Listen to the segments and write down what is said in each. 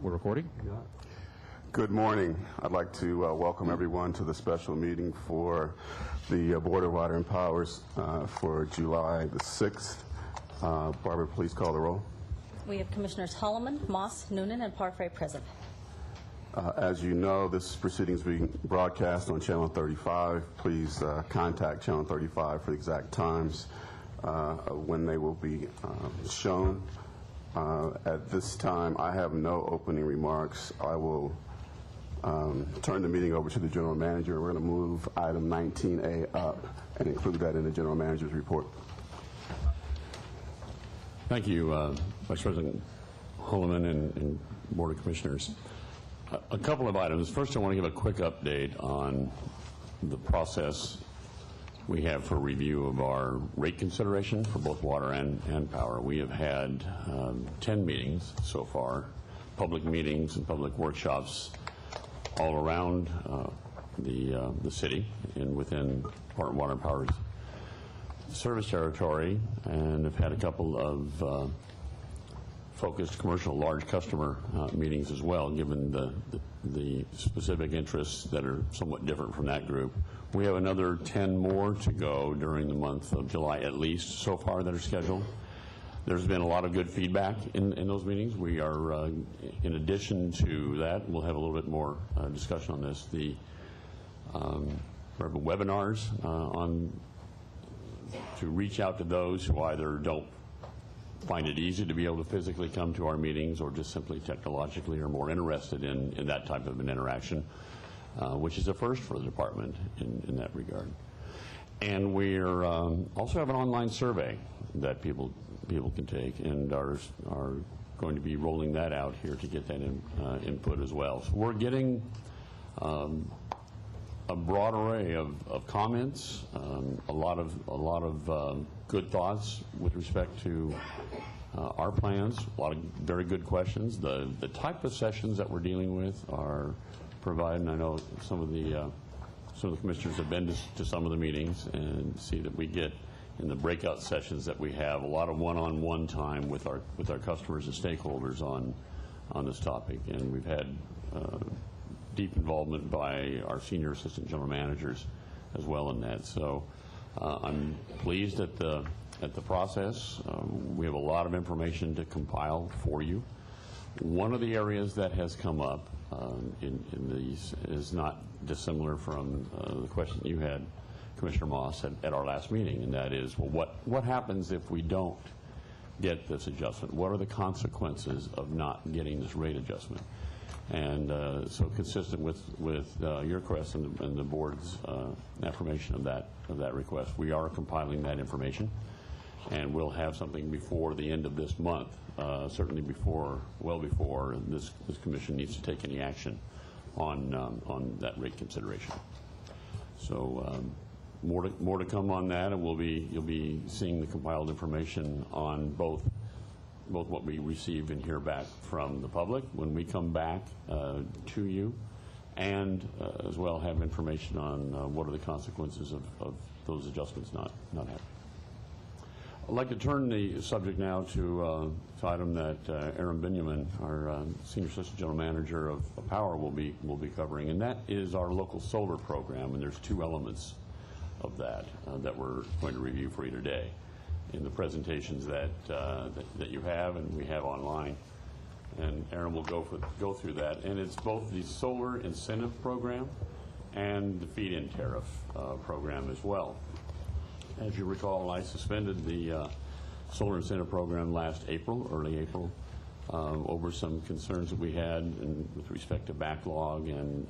We're recording. Good morning. I'd like to welcome everyone to the special meeting for the Board of Water and Powers for July the 6th. Barbara, please call the roll. We have Commissioners Holloman, Moss, Noonan, and Parfrey present. As you know, this proceeding is being broadcast on Channel 35. Please contact Channel 35 for the exact times when they will be shown. At this time, I have no opening remarks. I will turn the meeting over to the General Manager. We're going to move item 19A up and include that in the General Manager's report. Thank you, Vice President Holloman and Board of Commissioners. A couple of items. First, I want to give a quick update on the process we have for review of our rate consideration for both water and power. We have had 10 meetings so far, public meetings and public workshops all around the city and within Department of Water and Power's service territory, and have had a couple of focused commercial large customer meetings as well, given the specific interests that are somewhat different from that group. We have another 10 more to go during the month of July, at least so far, that are scheduled. There's been a lot of good feedback in those meetings. We are, in addition to that, we'll have a little bit more discussion on this. The webinars to reach out to those who either don't find it easy to be able to physically come to our meetings or just simply technologically are more interested in that type of an interaction, which is a first for the department in that regard. And we're also have an online survey that people can take, and are going to be rolling that out here to get that input as well. So we're getting a broad array of comments, a lot of good thoughts with respect to our plans, a lot of very good questions. The type of sessions that we're dealing with are provided, and I know some of the commissioners have been to some of the meetings and see that we get in the breakout sessions that we have a lot of one-on-one time with our customers and stakeholders on this topic, and we've had deep involvement by our senior assistant general managers as well in that. So I'm pleased at the process. We have a lot of information to compile for you. One of the areas that has come up in these is not dissimilar from the question you had, Commissioner Moss, at our last meeting, and that is, well, what happens if we don't get this adjustment? What are the consequences of not getting this rate adjustment? And so consistent with your request and the board's affirmation of that request, we are compiling that information, and we'll have something before the end of this month, certainly well before this commission needs to take any action on that rate consideration. So more to come on that, and you'll be seeing the compiled information on both what we receive and hear back from the public when we come back to you, and as well have information on what are the consequences of those adjustments not happening. I'd like to turn the subject now to an item that Aaron Benjamin, our Senior Assistant General Manager of Power, will be covering, and that is our local solar program. And there's two elements of that that we're going to review for you today in the presentations that you have and we have online. And Aaron will go through that. And it's both the solar incentive program and the feed-in tariff program as well. As you recall, I suspended the solar incentive program last April, early April, over some concerns that we had with respect to backlog and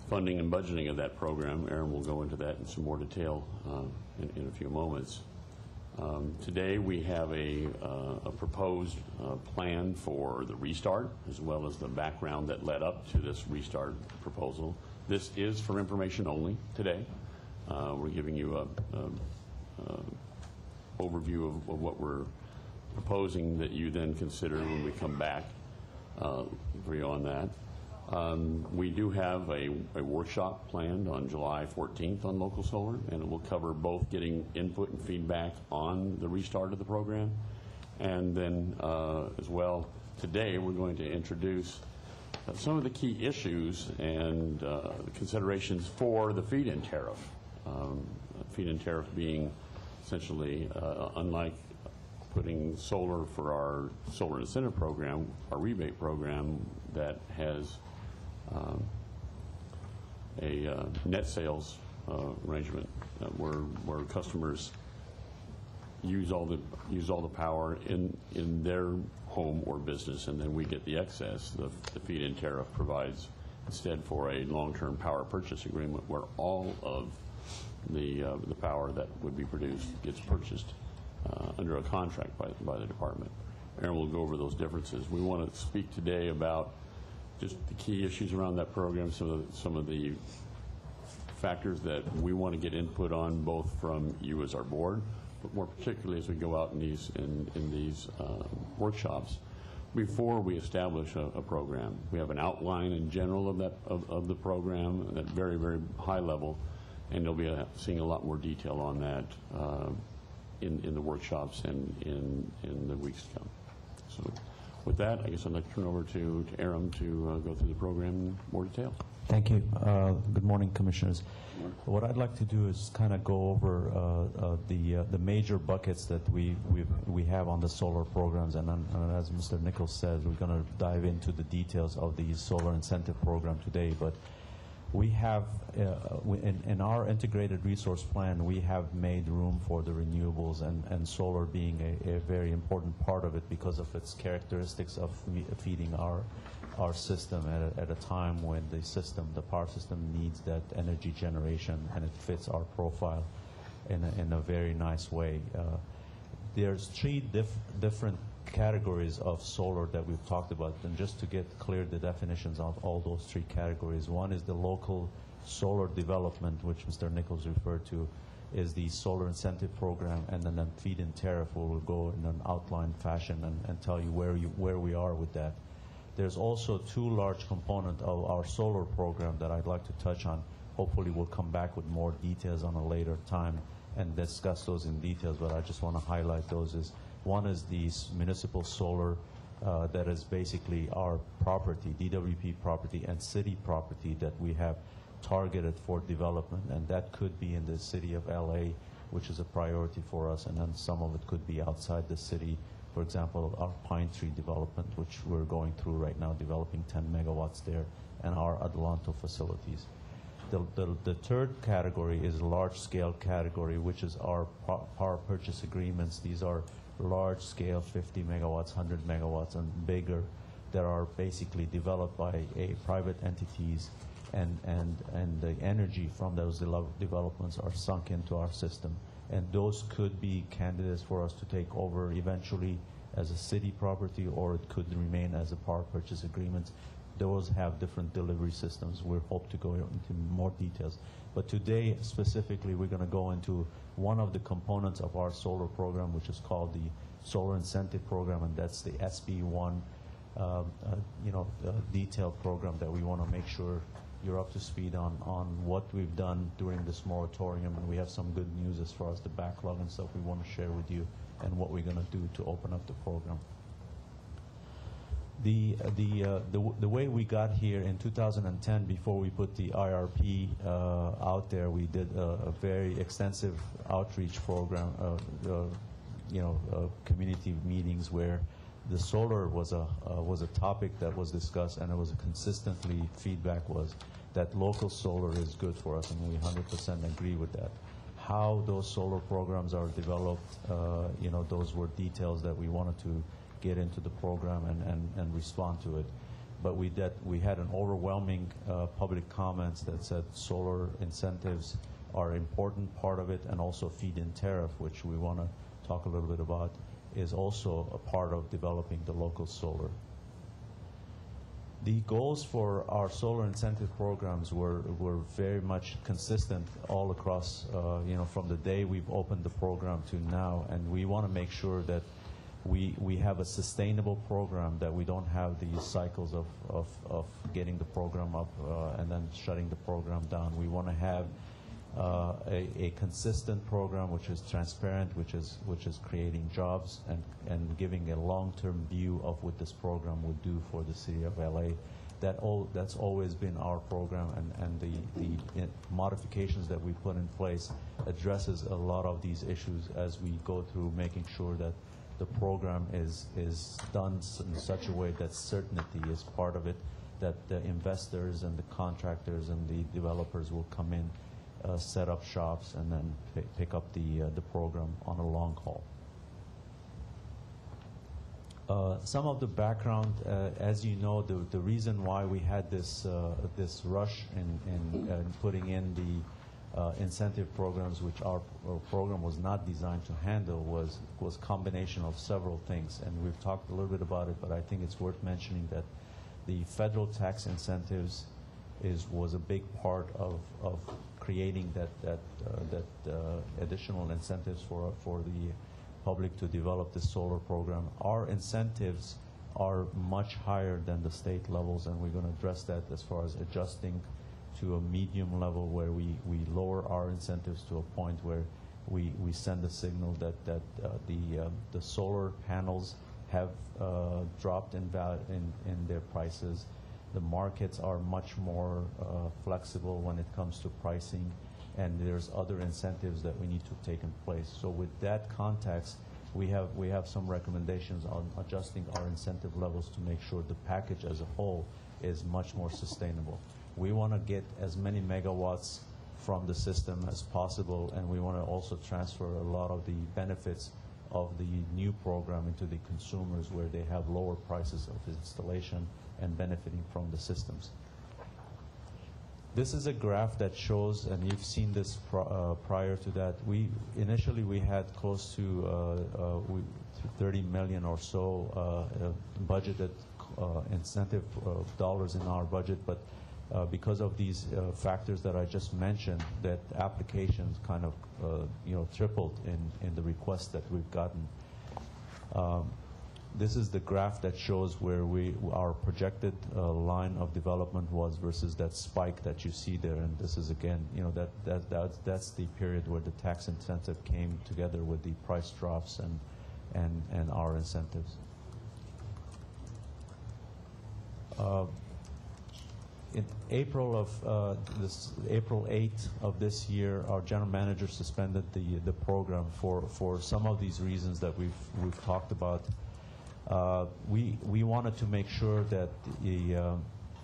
funding and budgeting of that program. Aaron will go into that in some more detail in a few moments. Today we have a proposed plan for the restart, as well as the background that led up to this restart proposal. This is for information only today. We're giving you an overview of what we're proposing that you then consider when we come back for you on that. We do have a workshop planned on July 14th on local solar, and it will cover both getting input and feedback on the restart of the program And then as well, today we're going to introduce some of the key issues and considerations for the feed-in tariff. Feed-in tariff being essentially, unlike putting solar for our solar incentive program, our rebate program that has a net sales arrangement where customers use all the power in their home or business, and then we get the excess. The feed-in tariff provides instead for a long-term power purchase agreement where all of the power that would be produced gets purchased under a contract by the department. Aaron will go over those differences. We want to speak today about just the key issues around that program, some of the factors that we want to get input on, both from you as our board, but more particularly as we go out in these workshops. Before we establish a program, we have an outline in general of the program at very, very high level, and you'll be seeing a lot more detail on that in the workshops and in the weeks to come. So with that, I guess I'd like to turn over to Aram to go through the program in more detail. Thank you. Good morning, Commissioners. What I'd like to do is kind of go over the major buckets that we have on the solar programs, and as Mr. Nichols says, we're going to dive into the details of the solar incentive program today. But we have, in our integrated resource plan, we have made room for the renewables, and solar being a very important part of it because of its characteristics of feeding our system at a time when the power system needs that energy generation, and it fits our profile in a very nice way. There's three different categories of solar that we've talked about, and just to get clear the definitions of all those three categories. One is the local solar development, which Mr. Nichols referred to, is the solar incentive program, and then the feed-in tariff will go in an outlined fashion and tell you where we are with that. There's also two large components of our solar program that I'd like to touch on. Hopefully we'll come back with more details on a later time and discuss those in details, but I just want to highlight those. One is the municipal solar that is basically our property, DWP property and city property that we have targeted for development, and that could be in the city of LA, which is a priority for us, and then some of it could be outside the city. For example, our Pine Tree development, which we're going through right now, developing 10 megawatts there, and our Adelanto facilities. The third category is large-scale category, which is our power purchase agreements. These are large-scale, 50 megawatts, 100 megawatts, and bigger, that are basically developed by private entities, and the energy from those developments are sunk into our system. And those could be candidates for us to take over eventually as a city property, or it could remain as a power purchase agreement. Those have different delivery systems. We hope to go into more details. But today, specifically, we're going to go into one of the components of our solar program, which is called the Solar Incentive Program, and that's the SB1 detailed program that we want to make sure you're up to speed on what we've done during this moratorium, and we have some good news as far as the backlog and stuff we want to share with you, and what we're going to do to open up the program. The way we got here in 2010, before we put the IRP out there, we did a very extensive outreach program, community meetings where the solar was a topic that was discussed, and it was consistently feedback was that local solar is good for us, and we 100% agree with that. How those solar programs are developed, those were details that we wanted to get into the program and respond to it. But we had an overwhelming public comments that said solar incentives are an important part of it, and also feed-in tariff, which we want to talk a little bit about, is also a part of developing the local solar. The goals for our solar incentive programs were very much consistent all across, from the day we've opened the program to now, and we want to make sure that we have a sustainable program, that we don't have these cycles of getting the program up and then shutting the program down. We want to have a consistent program which is transparent, which is creating jobs and giving a long-term view of what this program would do for the city of LA. That's always been our program, and the modifications that we put in place addresses a lot of these issues as we go through making sure that the program is done in such a way that certainty is part of it, that the investors and the contractors and the developers will come in, set up shops, and then pick up the program on a long haul. Some of the background, as you know, the reason why we had this rush in putting in the incentive programs, which our program was not designed to handle, was combination of several things. And we've talked a little bit about it, but I think it's worth mentioning that the federal tax incentives was a big part of creating that additional incentives for the public to develop the solar program. Our incentives are much higher than the state levels, and we're going to address that as far as adjusting to a medium level where we lower our incentives to a point where we send a signal that the solar panels have dropped in their prices. The markets are much more flexible when it comes to pricing, and there's other incentives that we need to take in place. So with that context, we have some recommendations on adjusting our incentive levels to make sure the package as a whole is much more sustainable. We want to get as many megawatts from the system as possible, and we want to also transfer a lot of the benefits of the new program into the consumers, where they have lower prices of installation and benefiting from the systems. This is a graph that shows, and you've seen this prior to that, initially we had close to 30 million or so budgeted incentive dollars in our budget, but because of these factors that I just mentioned, that applications kind of tripled in the requests that we've gotten. This is the graph that shows where our projected line of development was versus that spike that you see there. And this is, again, that's the period where the tax incentive came together with the price drops and our incentives. In April 8th of this year, our general manager suspended the program for some of these reasons that we've talked about. We wanted to make sure that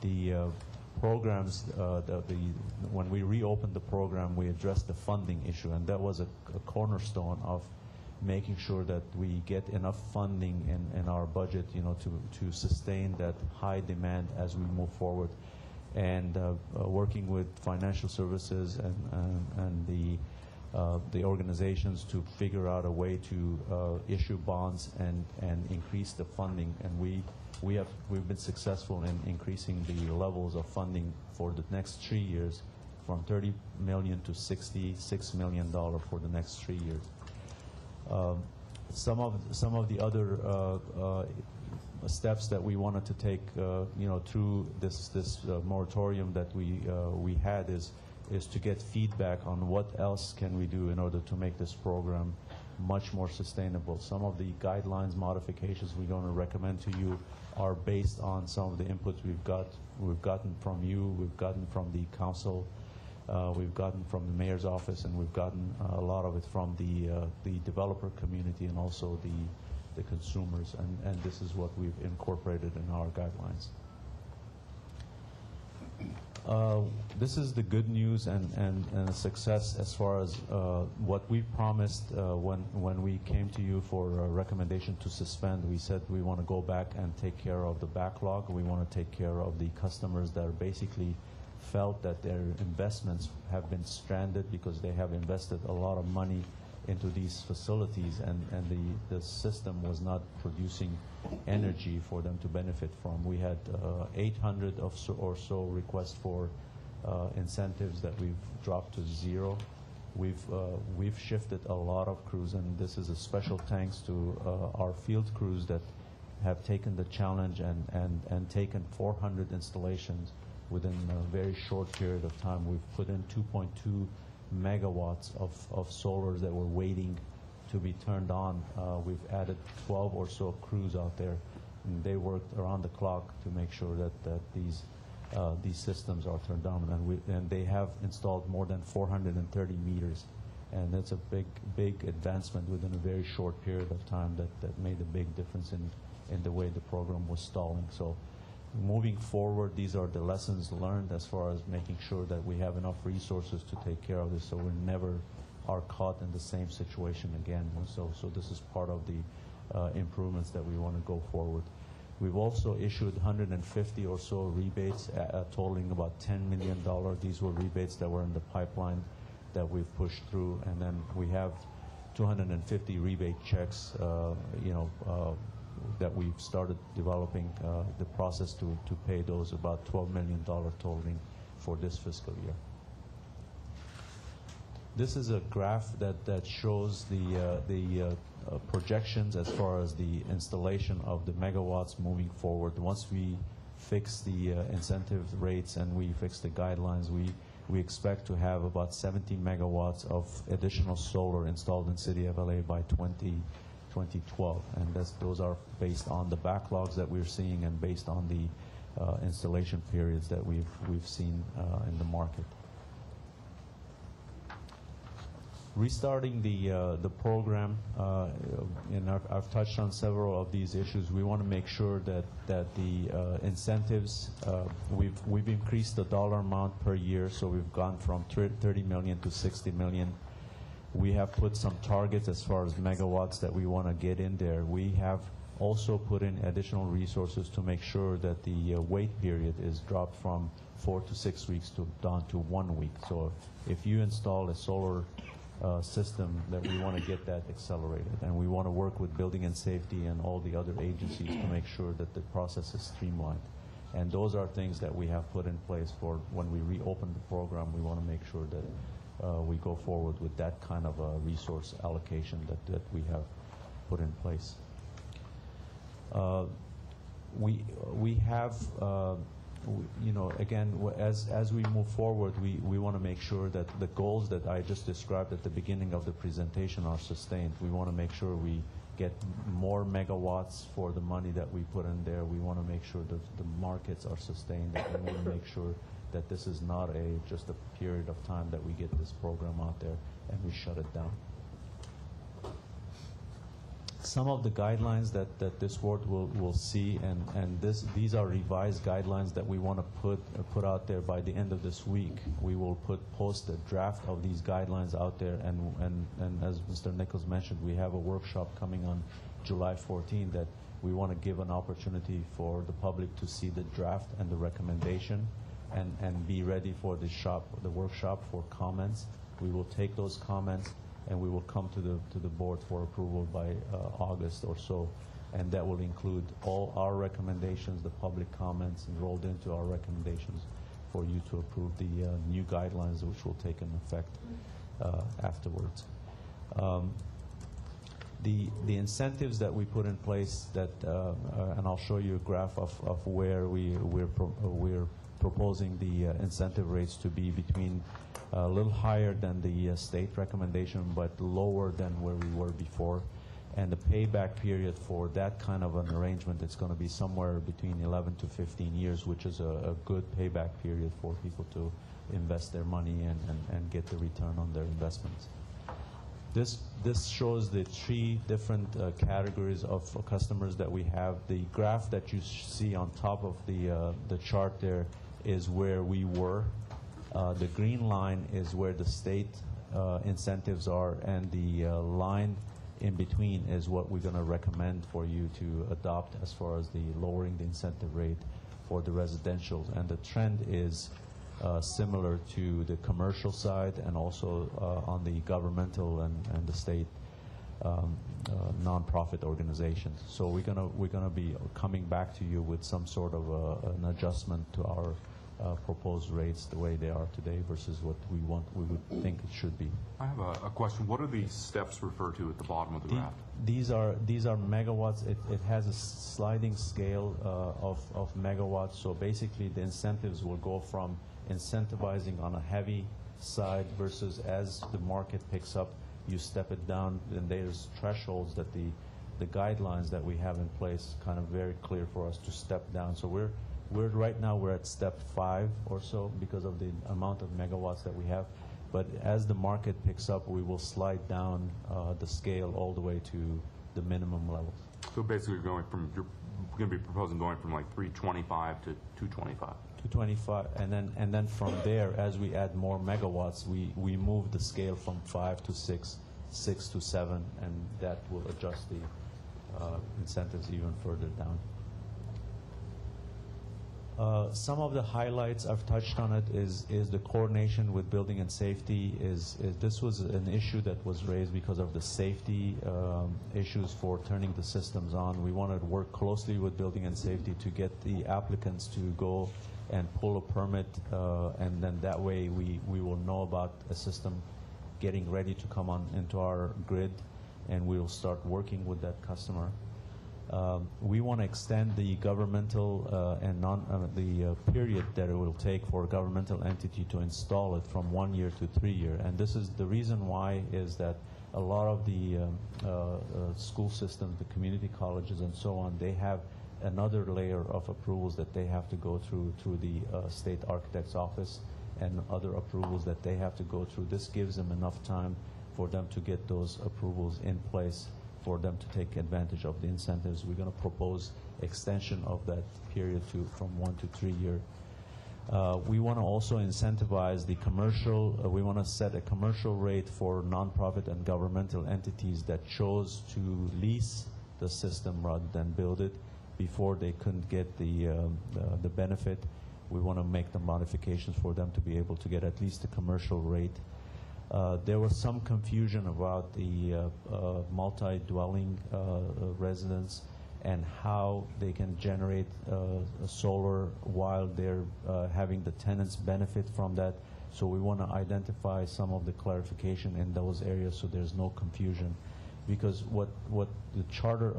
the programs, when we reopened the program, we addressed the funding issue, and that was a cornerstone of making sure that we get enough funding in our budget, to sustain that high demand as we move forward. And working with financial services and the organizations to figure out a way to issue bonds and increase the funding. And we've been successful in increasing the levels of funding for the next 3 years, from $30 million to $66 million for the next 3 years. Some of the other steps that we wanted to take, through this moratorium that we had is to get feedback on what else can we do in order to make this program much more sustainable. Some of the guidelines modifications we're going to recommend to you are based on some of the inputs we've gotten from you, we've gotten from the council, we've gotten from the mayor's office, and we've gotten a lot of it from the developer community and also the consumers, and this is what we've incorporated in our guidelines. This is the good news and a success as far as what we promised when we came to you for a recommendation to suspend. We said we want to go back and take care of the backlog. We want to take care of the customers that are basically felt that their investments have been stranded because they have invested a lot of money into these facilities, and the system was not producing energy for them to benefit from. We had 800 or so requests for incentives that we've dropped to zero. We've shifted a lot of crews, and this is a special thanks to our field crews that have taken the challenge and taken 400 installations within a very short period of time. We've put in $2.2 megawatts of solars that were waiting to be turned on. We've added 12 or so crews out there, and they worked around the clock to make sure that these systems are turned on. And they have installed more than 430 meters, and that's a big advancement within a very short period of time that made a big difference in the way the program was stalling. So moving forward, these are the lessons learned as far as making sure that we have enough resources to take care of this, so we never are caught in the same situation again. So this is part of the improvements that we want to go forward. We've also issued 150 or so rebates totaling about $10 million. These were rebates that were in the pipeline that we've pushed through, and then we have 250 rebate checks, that we've started developing the process to pay those, about $12 million totaling for this fiscal year. This is a graph that shows the projections as far as the installation of the megawatts moving forward. Once we fix the incentive rates and we fix the guidelines, we expect to have about 70 megawatts of additional solar installed in City of LA by 2012, and those are based on the backlogs that we're seeing and based on the installation periods that we've seen in the market. Restarting the program, and I've touched on several of these issues. We want to make sure that the incentives, we've increased the dollar amount per year, so we've gone from 30 million to 60 million. We have put some targets as far as megawatts that we want to get in there. We have also put in additional resources to make sure that the wait period is dropped from 4 to 6 weeks down to 1 week. So if you install a solar system, that we want to get that accelerated, and we want to work with building and safety and all the other agencies to make sure that the process is streamlined. And those are things that we have put in place for when we reopen the program. We want to make sure that we go forward with that kind of a resource allocation that we have put in place. We have again, as we move forward, we want to make sure that the goals that I just described at the beginning of the presentation are sustained. We want to make sure we get more megawatts for the money that we put in there. We want to make sure that the markets are sustained, and we want to make sure that this is not just a period of time that we get this program out there and we shut it down. Some of the guidelines that this board will see, and these are revised guidelines that we want to put out there by the end of this week. We will post a draft of these guidelines out there, and as Mr. Nichols mentioned, we have a workshop coming on July 14 that we want to give an opportunity for the public to see the draft and the recommendation, and be ready for the workshop for comments. We will take those comments, and we will come to the board for approval by August or so, and that will include all our recommendations, the public comments, and rolled into our recommendations for you to approve the new guidelines, which will take in effect afterwards. The incentives that we put in place, and I'll show you a graph of where we're proposing the incentive rates to be between a little higher than the state recommendation, but lower than where we were before. And the payback period for that kind of an arrangement, it's going to be somewhere between 11 to 15 years, which is a good payback period for people to invest their money and get the return on their investments. This shows the three different categories of customers that we have. The graph that you see on top of the chart there is where we were. The green line is where the state incentives are, and the line in between is what we're going to recommend for you to adopt as far as the lowering the incentive rate for the residential. And the trend is similar to the commercial side, and also on the governmental and the state nonprofit organizations. So we're gonna be coming back to you with some sort of an adjustment to our proposed rates the way they are today versus what we would think it should be. I have a question. What are these steps referred to at the bottom of the graph? These are megawatts. It has a sliding scale of megawatts. So basically, the incentives will go from incentivizing on a heavy side versus as the market picks up, you step it down, and there's thresholds that the guidelines that we have in place kind of very clear for us to step down. So we're right now we're at step 5 or so because of the amount of megawatts that we have. But as the market picks up, we will slide down the scale all the way to the minimum levels. So basically, you're going to be proposing going from like 325 to 225. 225, and then from there, as we add more megawatts, we move the scale from 5 to 6, 6 to 7, and that will adjust the incentives even further down. Some of the highlights, I've touched on it, is the coordination with building and safety. This was an issue that was raised because of the safety issues for turning the systems on. We wanted to work closely with building and safety to get the applicants to go and pull a permit, and then that way we will know about a system getting ready to come on into our grid, and we will start working with that customer. We want to extend the governmental and the period that it will take for a governmental entity to install it from 1 year to 3 years. And this is the reason why is that a lot of the school systems, the community colleges and so on, they have another layer of approvals that they have to go through the state architect's office and other approvals that they have to go through. This gives them enough time for them to get those approvals in place for them to take advantage of the incentives. We're going to propose extension of that period from 1 to 3 years. We want to also incentivize the commercial, we want to set a commercial rate for nonprofit and governmental entities that chose to lease the system rather than build it before they couldn't get the benefit. We want to make the modifications for them to be able to get at least a commercial rate. There was some confusion about the multi-dwelling residents and how they can generate solar while they're having the tenants benefit from that. So we want to identify some of the clarification in those areas so there's no confusion. Because what the charter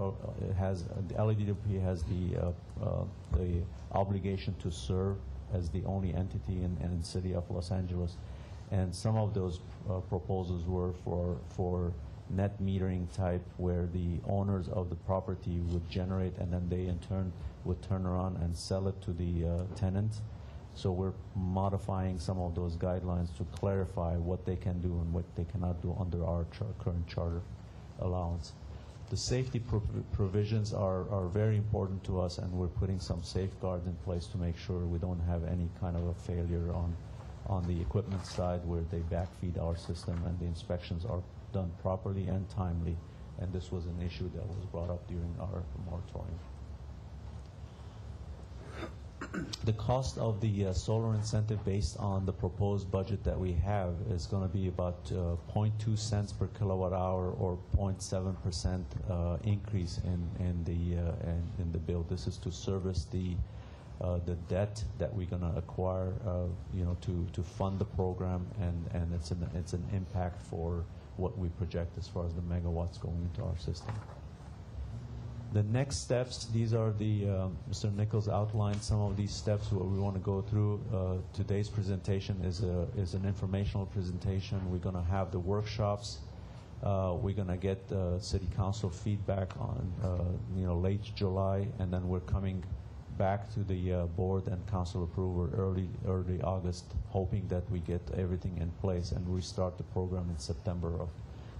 has, the LADWP has the obligation to serve as the only entity in the city of Los Angeles. And some of those proposals were for net metering type, where the owners of the property would generate and then they in turn would turn around and sell it to the tenant. So we're modifying some of those guidelines to clarify what they can do and what they cannot do under our current charter allowance. The safety provisions are very important to us, and we're putting some safeguards in place to make sure we don't have any kind of a failure on the equipment side where they backfeed our system and the inspections are done properly and timely. And this was an issue that was brought up during our moratorium. The cost of the solar incentive based on the proposed budget that we have is going to be about 0.2 cents per kilowatt hour, or 0.7% increase in the bill. This is to service the debt that we're going to acquire, to fund the program, and it's an impact for what we project as far as the megawatts going into our system. The next steps, these are Mr. Nichols outlined some of these steps what we want to go through. Today's presentation is an informational presentation. We're going to have the workshops. We're going to get city council feedback on late July, and then we're coming back to the board and council approval early August, hoping that we get everything in place and we start the program in September of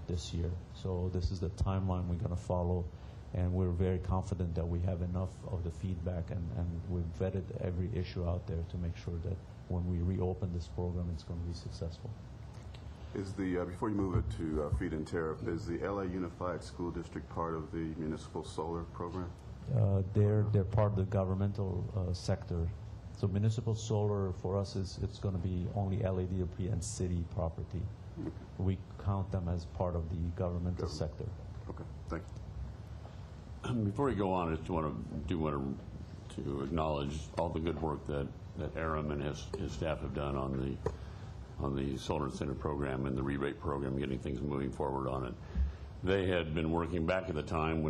this year. So this is the timeline we're going to follow, and we're very confident that we have enough of the feedback, and we've vetted every issue out there to make sure that when we reopen this program, it's going to be successful. Is before you move it to feed-in tariff, is the LA Unified School District part of the municipal solar program? They're part of the governmental sector. So municipal solar for us it's going to be only LADWP and city property. Okay. We count them as part of the governmental sector. Okay, thank you. Before we go on, I just want to acknowledge all the good work that Aram and his staff have done on the solar incentive program and the rebate program, getting things moving forward on it. They had been working back at the time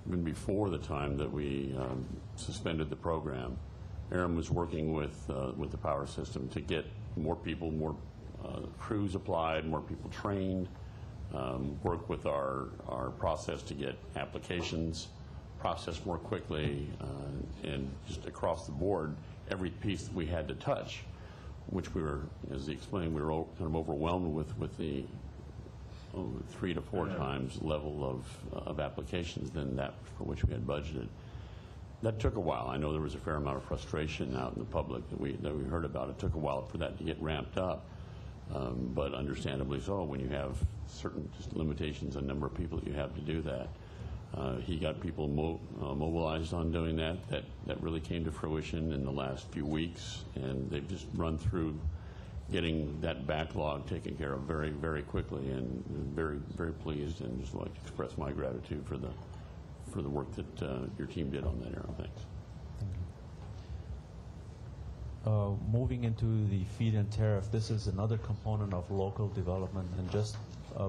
even before the time that we suspended the program, Aaron was working with the power system to get more people, more crews applied, more people trained, work with our process to get applications processed more quickly, and just across the board, every piece that we had to touch, which we were, as he explained, we were kind of overwhelmed with the 3 to 4 times level of applications than that for which we had budgeted. That took a while. I know there was a fair amount of frustration out in the public that we heard about. It took a while for that to get ramped up, but understandably so when you have certain just limitations on number of people that you have to do that. He got people mobilized on doing that. That really came to fruition in the last few weeks, and they've just run through getting that backlog taken care of very, very quickly, and very, very pleased, and just like to express my gratitude for the work that your team did on that, Aaron. Thanks. Moving into the feed-in tariff, this is another component of local development, and just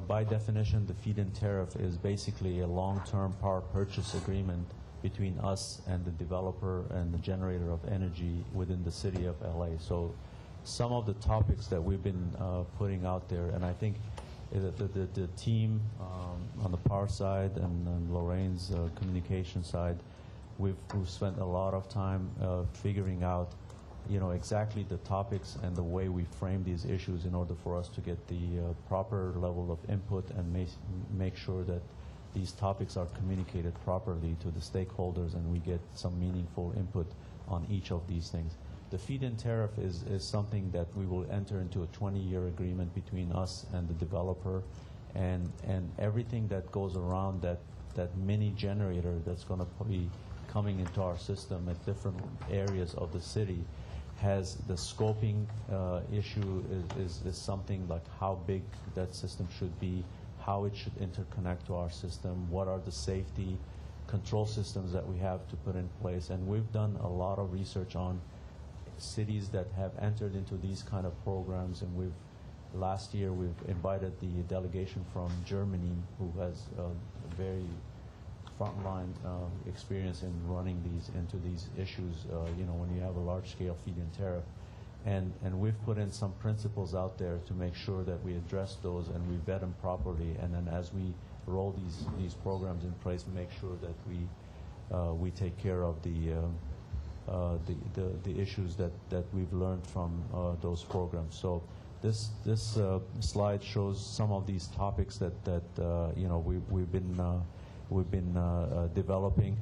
by definition, the feed-in tariff is basically a long-term power purchase agreement between us and the developer and the generator of energy within the city of LA. So some of the topics that we've been putting out there, and I think the team on the power side and Lorraine's communication side, we've spent a lot of time figuring out exactly the topics and the way we frame these issues in order for us to get the proper level of input and make sure that these topics are communicated properly to the stakeholders and we get some meaningful input on each of these things. The feed-in tariff is something that we will enter into a 20-year agreement between us and the developer, and everything that goes around that mini generator that's going to be coming into our system at different areas of the city has the scoping issue is something like how big that system should be, how it should interconnect to our system, what are the safety control systems that we have to put in place. And we've done a lot of research on cities that have entered into these kind of programs, and last year we've invited the delegation from Germany, who has a very frontline experience in running into these issues, when you have a large-scale feed-in tariff. And we've put in some principles out there to make sure that we address those and we vet them properly. And then as we roll these programs in place, we make sure that we take care of the issues that we've learned from those programs. So this slide shows some of these topics that we've been developing.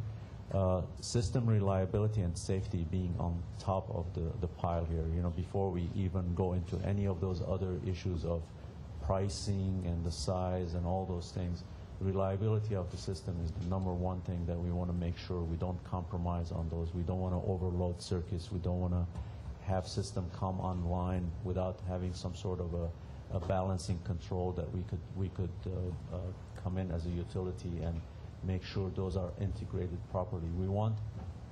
System reliability and safety being on top of the pile here. Before we even go into any of those other issues of pricing and the size and all those things, reliability of the system is the #1 thing that we want to make sure we don't compromise on those. We don't want to overload circuits. We don't want to have system come online without having some sort of a balancing control that we could come in as a utility and make sure those are integrated properly. We want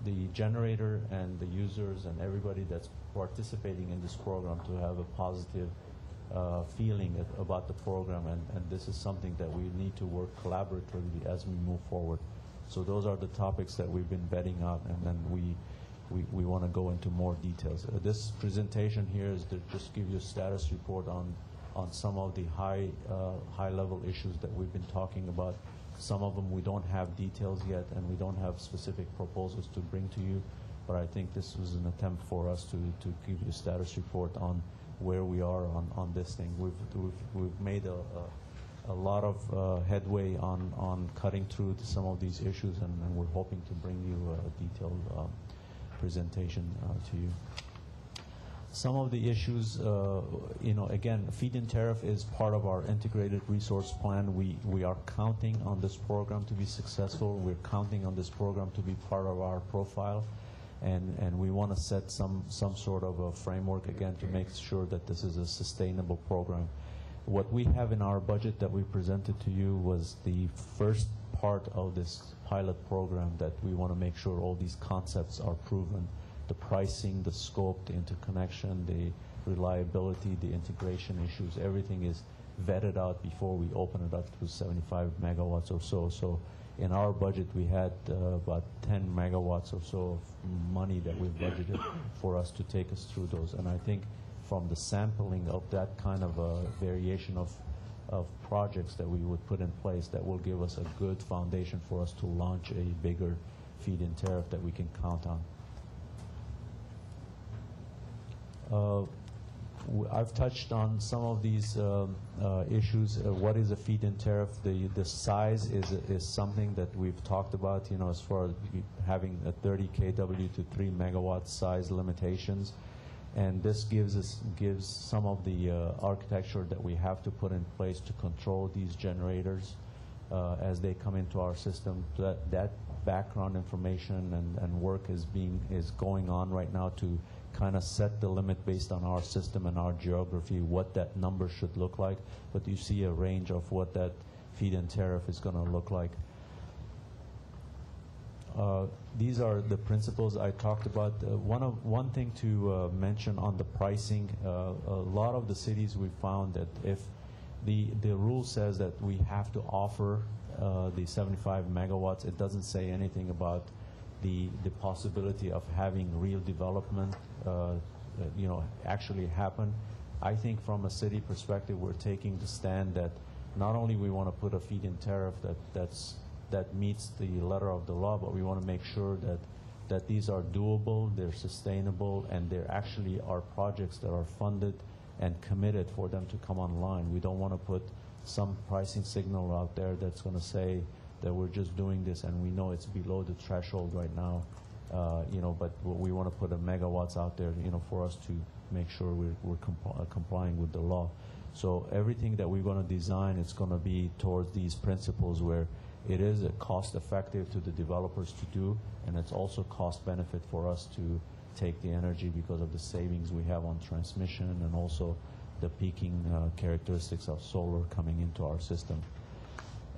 the generator and the users and everybody that's participating in this program to have a positive feeling about the program, and this is something that we need to work collaboratively as we move forward. So those are the topics that we've been vetting out, and then we want to go into more details. This presentation here is to just give you a status report on some of the high-level issues that we've been talking about. Some of them we don't have details yet, and we don't have specific proposals to bring to you, but I think this was an attempt for us to give you a status report on where we are on this thing. We've made a lot of headway on cutting through to some of these issues, and we're hoping to bring you a detailed presentation to you. Some of the issues, again, feed-in tariff is part of our integrated resource plan. We are counting on this program to be successful. We're counting on this program to be part of our profile, and we want to set some sort of a framework, again, to make sure that this is a sustainable program. What we have in our budget that we presented to you was the first part of this pilot program that we want to make sure all these concepts are proven. The pricing, the scope, the interconnection, the reliability, the integration issues, everything is vetted out before we open it up to 75 megawatts or so. So in our budget, we had about 10 megawatts or so of money that we budgeted for us to take us through those. And I think from the sampling of that kind of a variation of projects that we would put in place, that will give us a good foundation for us to launch a bigger feed-in tariff that we can count on. I've touched on some of these issues. What is a feed-in tariff? The size is something that we've talked about, you know, as far as having a 30 kW to 3 megawatt size limitations. And this gives some of the architecture that we have to put in place to control these generators as they come into our system. That background information and work is going on right now to kind of set the limit based on our system and our geography, what that number should look like. But you see a range of what that feed-in tariff is going to look like. These are the principles I talked about. One thing to mention on the pricing, a lot of the cities we found that if the rule says that we have to offer the 75 megawatts, it doesn't say anything about the possibility of having real development actually happen. I think from a city perspective, we're taking the stand that not only we want to put a feed-in tariff that meets the letter of the law, but we want to make sure that these are doable, they're sustainable, and they're actually are projects that are funded and committed for them to come online. We don't want to put some pricing signal out there that's going to say that we're just doing this and we know it's below the threshold right now, but we want to put a megawatts out there, for us to make sure we're complying with the law. So everything that we're going to design, it's going to be towards these principles where it is cost effective to the developers to do, and it's also cost benefit for us to take the energy because of the savings we have on transmission and also the peaking characteristics of solar coming into our system.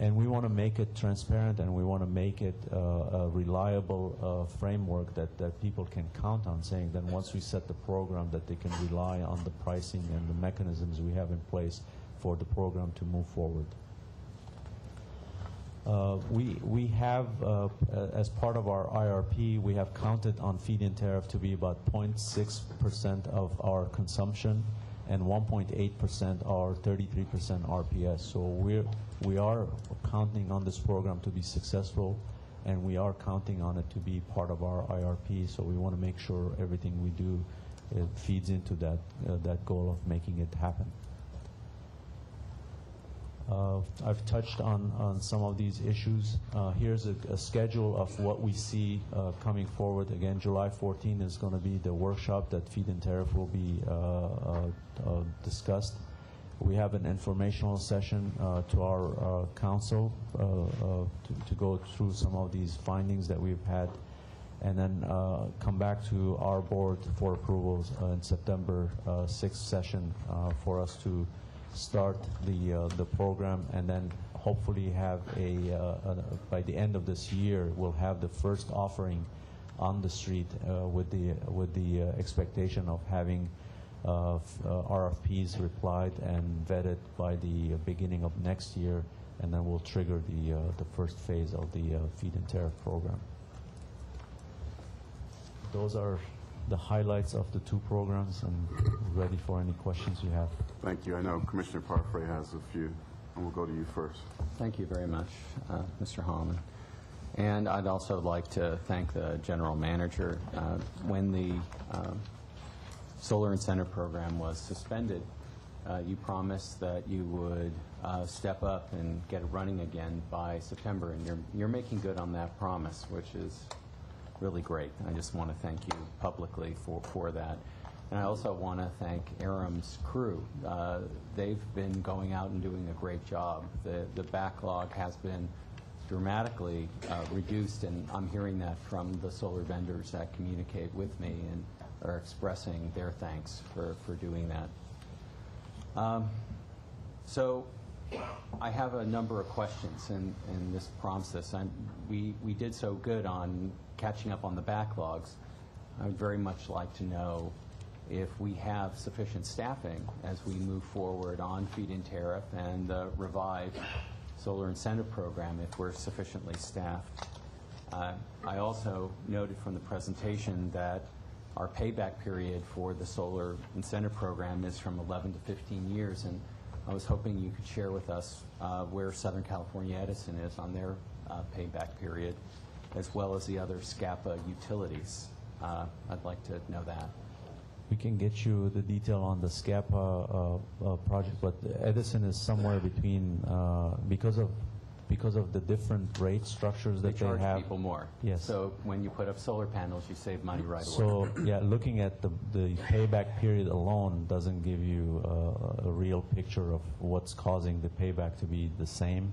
And we want to make it transparent, and we want to make it a reliable framework that people can count on, saying that once we set the program that they can rely on the pricing and the mechanisms we have in place for the program to move forward. We have, as part of our IRP, we have counted on feed-in tariff to be about 0.6% of our consumption and 1.8% our 33% RPS. So we are counting on this program to be successful, and we are counting on it to be part of our IRP. So we want to make sure everything we do feeds into that goal of making it happen. I've touched on some of these issues. Here's a schedule of what we see coming forward. Again, July 14 is going to be the workshop that feed-in tariff will be discussed. We have an informational session to our council to go through some of these findings that we've had, and then come back to our board for approvals in September 6th session for us to start the program, and then hopefully have by the end of this year we'll have the first offering on the street with the expectation of having RFPs replied and vetted by the beginning of next year, and then we'll trigger the first phase of the feed-in tariff program. Those are the highlights of the two programs, and ready for any questions you have. Thank you. I know Commissioner Parfait has a few, and we'll go to you first. Thank you very much, Mr. Holloman. And I'd also like to thank the General Manager. When the Solar Incentive Program was suspended, you promised that you would step up and get it running again by September, and you're making good on that promise, which is really great. I just want to thank you publicly for that. And I also want to thank Aram's crew. They've been going out and doing a great job. The backlog has been dramatically reduced, and I'm hearing that from the solar vendors that communicate with me and are expressing their thanks for doing that. So I have a number of questions, and this prompts this. We did so good on catching up on the backlogs. I would very much like to know if we have sufficient staffing as we move forward on feed-in tariff and the revived solar incentive program if we're sufficiently staffed. I also noted from the presentation that our payback period for the solar incentive program is from 11 to 15 years, and I was hoping you could share with us where Southern California Edison is on their payback period, as well as the other SCAPA utilities. I'd like to know that. We can get you the detail on the SCAPA project, but Edison is somewhere between, because of the different rate structures that They charge they have. people more. Yes. So when you put up solar panels, you save money right away. So, yeah, looking at the payback period alone doesn't give you a real picture of what's causing the payback to be the same.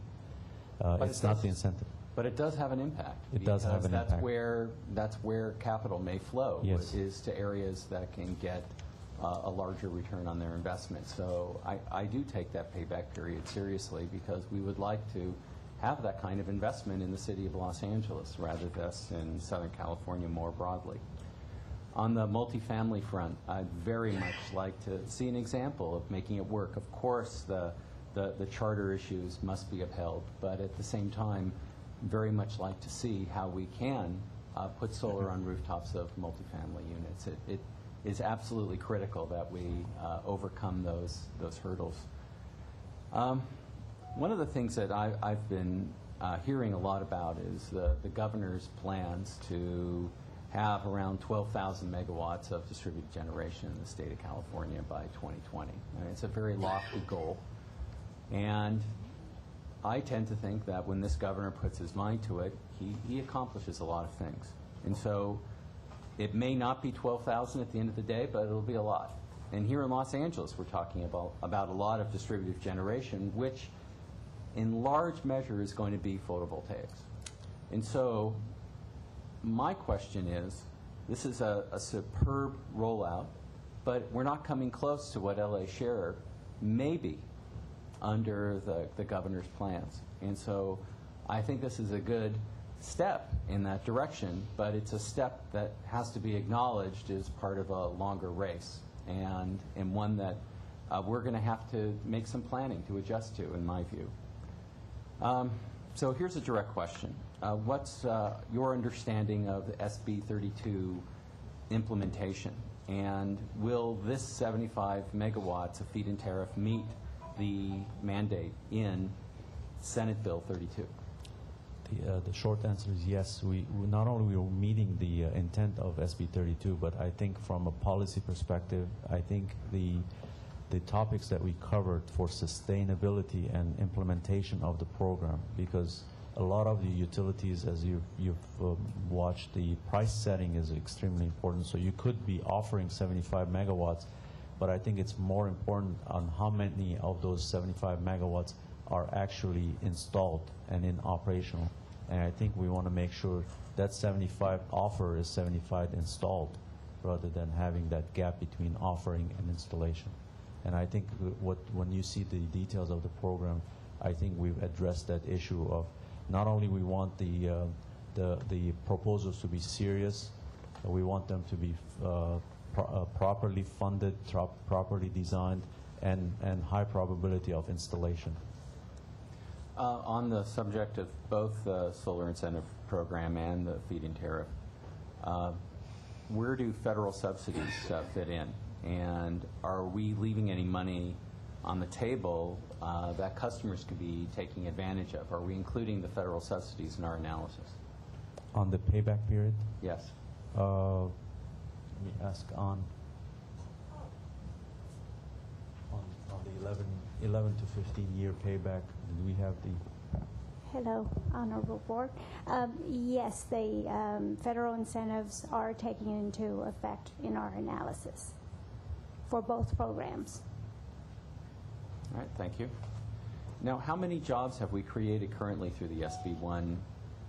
It's not the incentive. But it does have an impact. It does have an because impact. that's where capital may flow, Yes. is to areas that can get a larger return on their investment. So I do take that payback period seriously, because we would like to have that kind of investment in the city of Los Angeles rather than in Southern California more broadly. On the multifamily front, I'd very much like to see an example of making it work. Of course, the charter issues must be upheld, but at the same time, very much like to see how we can put solar on rooftops of multifamily units. It is absolutely critical that we overcome those hurdles. One of the things that I've been hearing a lot about is the governor's plans to have around 12,000 megawatts of distributed generation in the state of California by 2020. And it's a very lofty goal. And I tend to think that when this governor puts his mind to it, he accomplishes a lot of things. And so it may not be 12,000 at the end of the day, but it'll be a lot. And here in Los Angeles, we're talking about a lot of distributed generation, which in large measure is going to be photovoltaics. And so my question is, this is a superb rollout, but we're not coming close to what LA Share may be under the governor's plans. And so I think this is a good step in that direction, but it's a step that has to be acknowledged as part of a longer race, and one that we're going to have to make some planning to adjust to, in my view. So here's a direct question. What's your understanding of the SB 32 implementation? And will this 75 megawatts of feed-in tariff meet the mandate in Senate Bill 32? The short answer is yes. We not only are meeting the intent of SB 32, but I think from a policy perspective, I think the topics that we covered for sustainability and implementation of the program, because a lot of the utilities, as you've watched, the price setting is extremely important. So you could be offering 75 megawatts, but I think it's more important on how many of those 75 megawatts are actually installed and in operational. And I think we want to make sure that 75 offer is 75 installed, rather than having that gap between offering and installation. And I think when you see the details of the program, I think we've addressed that issue of not only we want the proposals to be serious, we want them to be properly funded, properly designed, and high probability of installation. On the subject of both the solar incentive program and the feed-in tariff, where do federal subsidies fit in? And are we leaving any money on the table that customers could be taking advantage of? Are we including the federal subsidies in our analysis? On the payback period? Yes. Let me ask on the 11 to 15 year payback. Do we have the? Hello, Honorable Board. Yes, the federal incentives are taken into effect in our analysis for both programs. All right, thank you. Now, how many jobs have we created currently through the SB1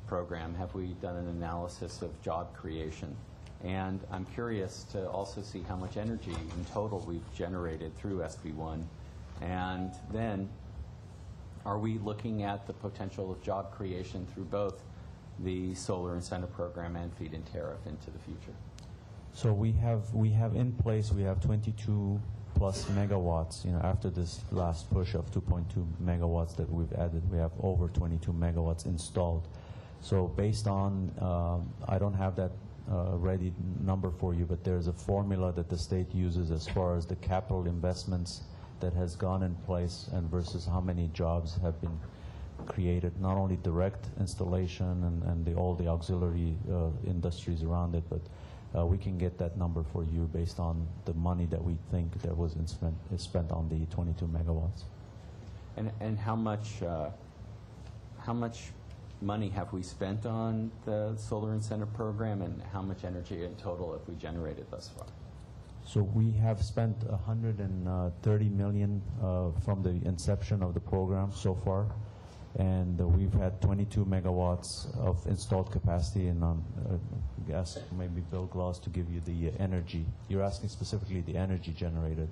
program? Have we done an analysis of job creation? And I'm curious to also see how much energy in total we've generated through SB1. And then, are we looking at the potential of job creation through both the solar incentive program and feed-in tariff into the future? So we have in place, we have 22 plus megawatts. After this last push of 2.2 megawatts that we've added, we have over 22 megawatts installed. So based on, I don't have that ready number for you, but there's a formula that the state uses as far as the capital investments that has gone in place and versus how many jobs have been created, not only direct installation and all the auxiliary industries around it, but we can get that number for you based on the money that we think that was spent on the 22 megawatts. And how much money have we spent on the solar incentive program, and how much energy in total have we generated thus far? So we have spent $130 million from the inception of the program so far, and we've had 22 megawatts of installed capacity. And I guess maybe Bill Gloss to give you the energy. You're asking specifically the energy generated,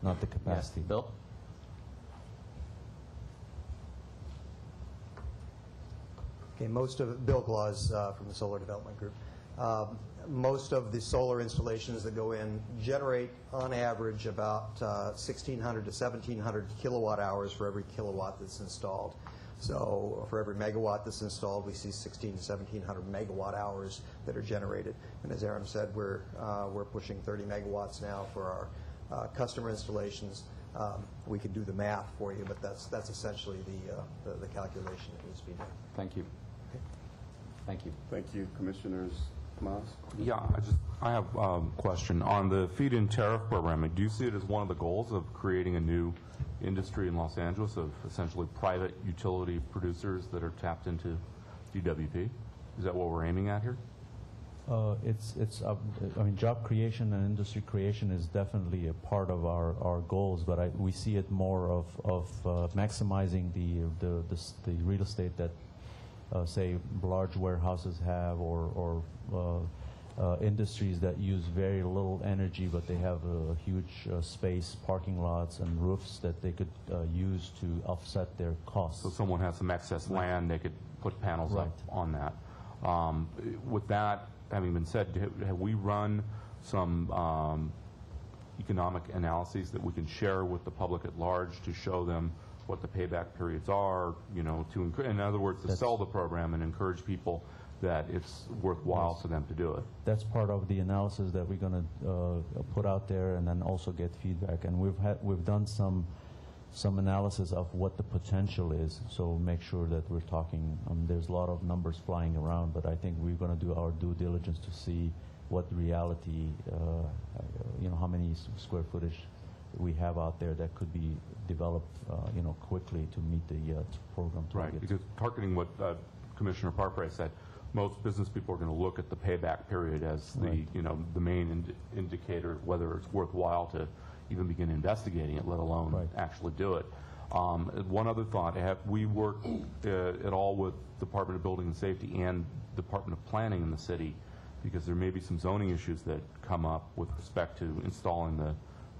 not the capacity. Yes. Bill? Okay, Bill Gloss from the Solar Development Group. Most of the solar installations that go in generate, on average, about 1,600 to 1,700 kilowatt hours for every kilowatt that's installed. So for every megawatt that's installed, we see 1,600 to 1,700 megawatt hours that are generated. And as Aram said, we're pushing 30 megawatts now for our customer installations. We could do the math for you, but that's essentially the calculation that needs to be done. Thank you. Okay. Thank you. Thank you, Commissioners. Moss? Yeah, I have a question. On the feed-in tariff program, do you see it as one of the goals of creating a new industry in Los Angeles of essentially private utility producers that are tapped into GWP? Is that what we're aiming at here? I mean, job creation and industry creation is definitely a part of our goals, but we see it more of maximizing the real estate that, say, large warehouses have, or industries that use very little energy, but they have a huge space, parking lots, and roofs that they could use to offset their costs. So someone has some excess land, they could put panels up on that. With that having been said, have we run some economic analyses that we can share with the public at large to show them what the payback periods are, in other words, to sell the program and encourage people that it's worthwhile for them to do it? That's part of the analysis that we're going to put out there, and then also get feedback. And we've done some analysis of what the potential is, so make sure that we're talking. There's a lot of numbers flying around, but I think we're going to do our due diligence to see what reality, how many square footage we have out there that could be developed, quickly to meet the program targets. Right, because targeting what Commissioner Parpre said, most business people are going to look at the payback period as the main indicator of whether it's worthwhile to even begin investigating it, let alone actually do it. One other thought, have we worked at all with Department of Building and Safety and Department of Planning in the city, because there may be some zoning issues that come up with respect to installing the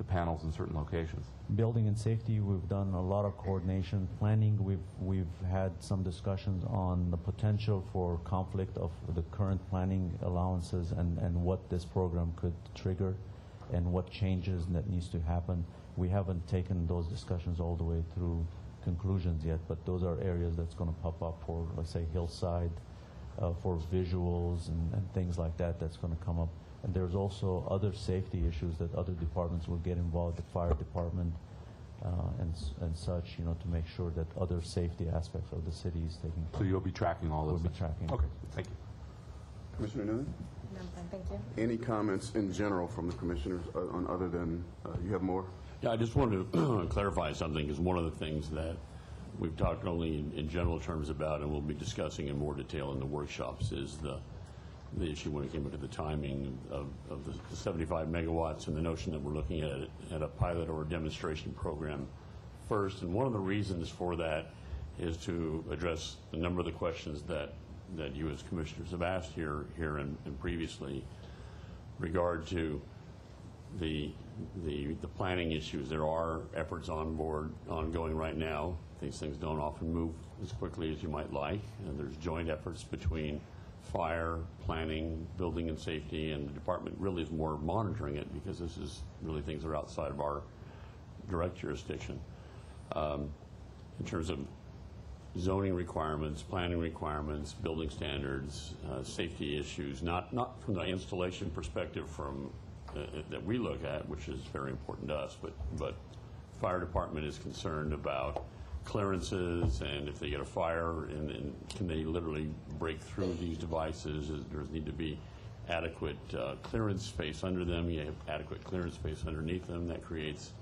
panels in certain locations? Building and safety, we've done a lot of coordination. Planning, we've had some discussions on the potential for conflict of the current planning allowances and what this program could trigger and what changes that needs to happen. We haven't taken those discussions all the way through conclusions yet, but those are areas that's going to pop up for, let's say, Hillside, for visuals and things like that that's going to come up. And there's also other safety issues that other departments will get involved, the fire department and such, to make sure that other safety aspects of the city is taking place. So you'll be tracking all those? We'll be tracking. Okay, thank you. Commissioner Noonan? No, thank you. Any comments in general from the commissioners on other than, you have more? Yeah, I just wanted to clarify something, because one of the things that we've talked only in general terms about and we'll be discussing in more detail in the workshops is the issue when it came to the timing of the 75 megawatts and the notion that we're looking at a pilot or a demonstration program first. And one of the reasons for that is to address the number of the questions that you as commissioners have asked here and previously regard to the planning issues. There are efforts ongoing right now. These things don't often move as quickly as you might like, and there's joint efforts between fire, planning, building and safety, and the department really is more monitoring it because this is really things that are outside of our direct jurisdiction. In terms of zoning requirements, planning requirements, building standards, safety issues, not from the installation perspective from that we look at, which is very important to us, but fire department is concerned about clearances, and if they get a fire, and can they literally break through these devices? There need to be adequate clearance space under them. You have adequate clearance space underneath them. That creates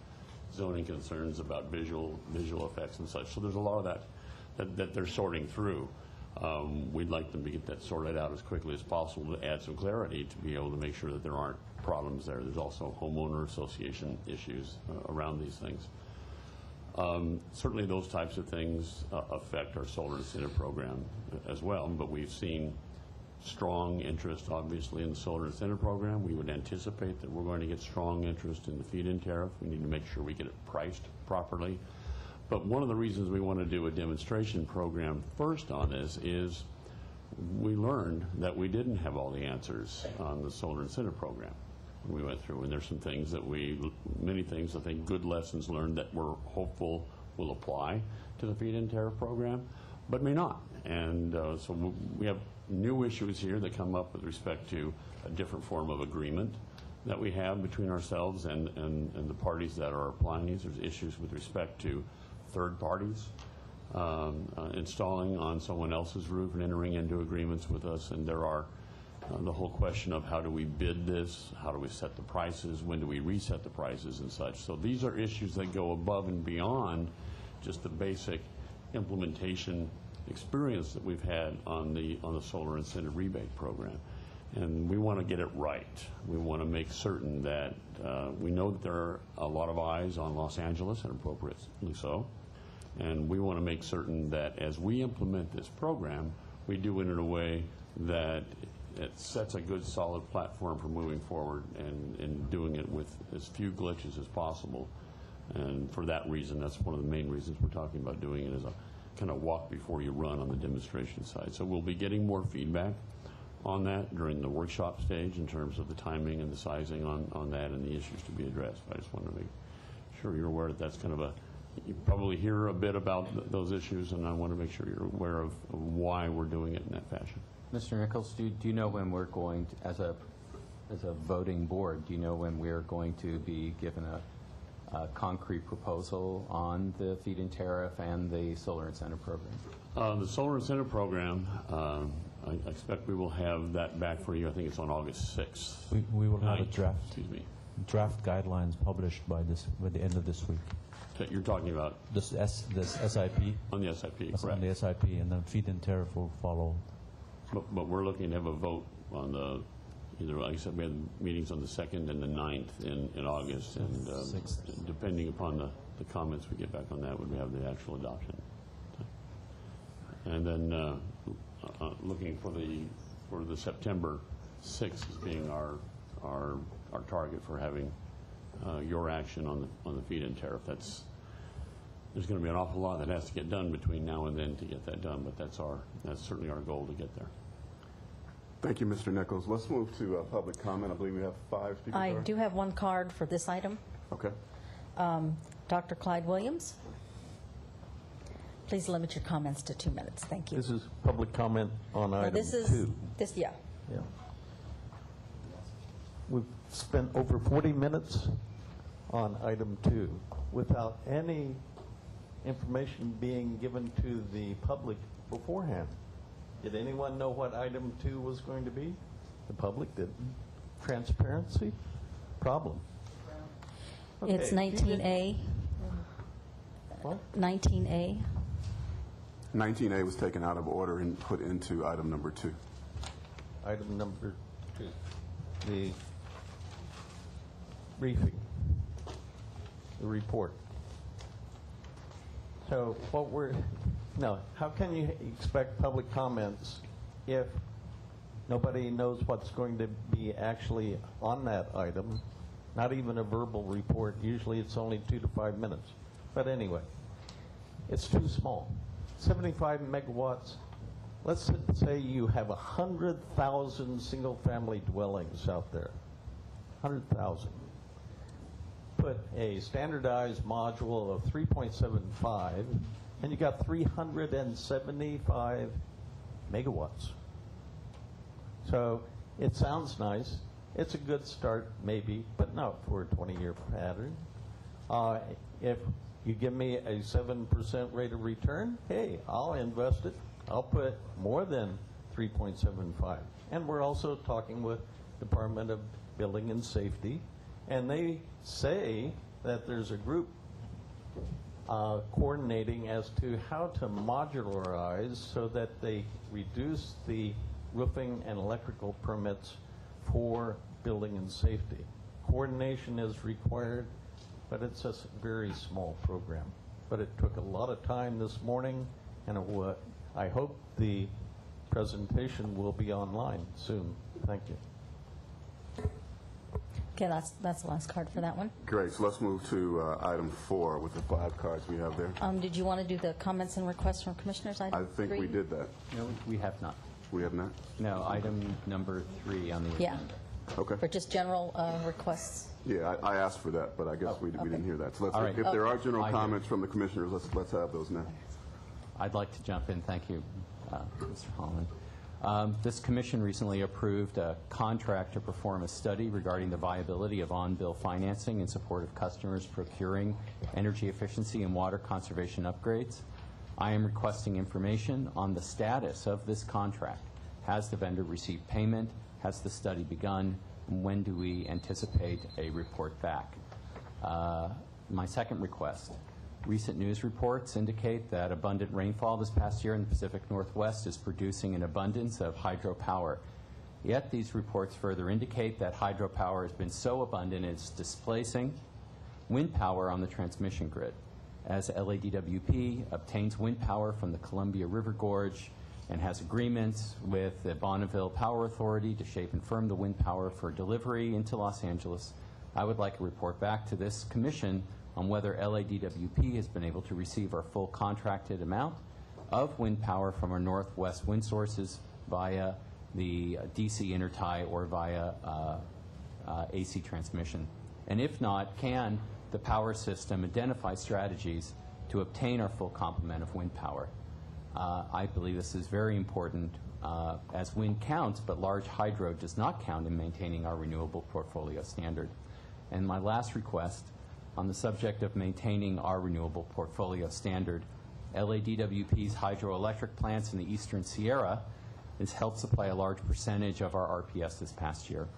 zoning concerns about visual effects and such. So there's a lot of that they're sorting through. We'd like them to get that sorted out as quickly as possible to add some clarity to be able to make sure that there aren't problems there. There's also homeowner association issues around these things. Certainly those types of things affect our solar incentive program as well, but we've seen strong interest, obviously, in the solar incentive program. We would anticipate that we're going to get strong interest in the feed-in tariff. We need to make sure we get it priced properly. But one of the reasons we want to do a demonstration program first on this is we learned that we didn't have all the answers on the solar incentive program when we went through, and there's some things that many things, I think, good lessons learned that we're hopeful will apply to the feed-in tariff program, but may not. And so we have new issues here that come up with respect to a different form of agreement that we have between ourselves and the parties that are applying these. There's issues with respect to third parties installing on someone else's roof and entering into agreements with us, and there are the whole question of how do we bid this, how do we set the prices, when do we reset the prices and such. So these are issues that go above and beyond just the basic implementation experience that we've had on the solar incentive rebate program. And we want to get it right. We want to make certain that we know that there are a lot of eyes on Los Angeles, and appropriately so. And we want to make certain that as we implement this program, we do it in a way that it sets a good, solid platform for moving forward and doing it with as few glitches as possible. And for that reason, that's one of the main reasons we're talking about doing it as a kind of walk before you run on the demonstration side. So we'll be getting more feedback on that during the workshop stage in terms of the timing and the sizing on that and the issues to be addressed. I just wanted to make sure you're aware that that's kind of you probably hear a bit about those issues, and I want to make sure you're aware of why we're doing it in that fashion. Mr. Nichols, do you know when we're going to, as a voting board, do you know when we're going to be given a concrete proposal on the feed-in tariff and the solar incentive program? The solar incentive program, I expect we will have that back for you. I think it's on August 6th. We will have a draft guidelines published by the end of this week. That you're talking about This SIP. on the SIP, That's correct? on the SIP, and then feed-in tariff will follow. But we're looking to have a vote on like I said, we have meetings on the 2nd and the 9th in August, and 6th. depending upon the comments we get back on that, would we have the actual adoption. And then looking for the September 6th as being our target for having your action on the feed-in tariff. There's going to be an awful lot that has to get done between now and then to get that done, but that's certainly our goal to get there. Thank you, Mr. Nichols. Let's move to public comment. I believe we have 5 speakers. I do have one card for this item. Okay. Dr. Clyde Williams. Please limit your comments to 2 minutes. Thank you. This is public comment on Now, item this is 2. yeah. Yeah. We've spent over 40 minutes on item 2 without any information being given to the public beforehand. Did anyone know what item 2 was going to be? The public didn't. Transparency? Problem. It's Okay, 19A. What? 19A. 19A was taken out of order and put into item number 2. Item number 2. The briefing. The report. So how can you expect public comments if nobody knows what's going to be actually on that item? Not even a verbal report. Usually it's only 2 to 5 minutes. But anyway, it's too small. 75 megawatts, let's say you have 100,000 single-family dwellings out there. 100,000. Put a standardized module of 3.75, and you got 375 megawatts. So it sounds nice. It's a good start, maybe, but not for a 20-year pattern. If you give me a 7% rate of return, hey, I'll invest it. I'll put more than 3.75. And we're also talking with Department of Building and Safety, and they say that there's a group coordinating as to how to modularize so that they reduce the roofing and electrical permits for building and safety. Coordination is required, but it's a very small program. But it took a lot of time this morning, and I hope the presentation will be online soon. Thank you. Okay, that's the last card for that one. Great, so let's move to item 4 with the 5 cards we have there. Did you want to do the comments and requests from commissioners? I think we did that. No, we have not. We have not? No, item number 3 on the Yeah, agenda. Okay. for just general requests. Yeah, I asked for that, but I guess we didn't hear that. So let's, All right. if there are general I do. comments from the commissioners, let's have those now. I'd like to jump in. Thank you, Mr. Holman. This commission recently approved a contract to perform a study regarding the viability of on-bill financing in support of customers procuring energy efficiency and water conservation upgrades. I am requesting information on the status of this contract. Has the vendor received payment? Has the study begun? And when do we anticipate a report back? My second request. Recent news reports indicate that abundant rainfall this past year in the Pacific Northwest is producing an abundance of hydropower. Yet these reports further indicate that hydropower has been so abundant it's displacing wind power on the transmission grid. As LADWP obtains wind power from the Columbia River Gorge and has agreements with the Bonneville Power Authority to shape and firm the wind power for delivery into Los Angeles, I would like a report back to this commission on whether LADWP has been able to receive our full contracted amount of wind power from our northwest wind sources via the DC intertie or via AC transmission. And if not, can the power system identify strategies to obtain our full complement of wind power? I believe this is very important as wind counts, but large hydro does not count in maintaining our renewable portfolio standard. And my last request, on the subject of maintaining our renewable portfolio standard, LADWP's hydroelectric plants in the Eastern Sierra has helped supply a large percentage of our RPS this past year.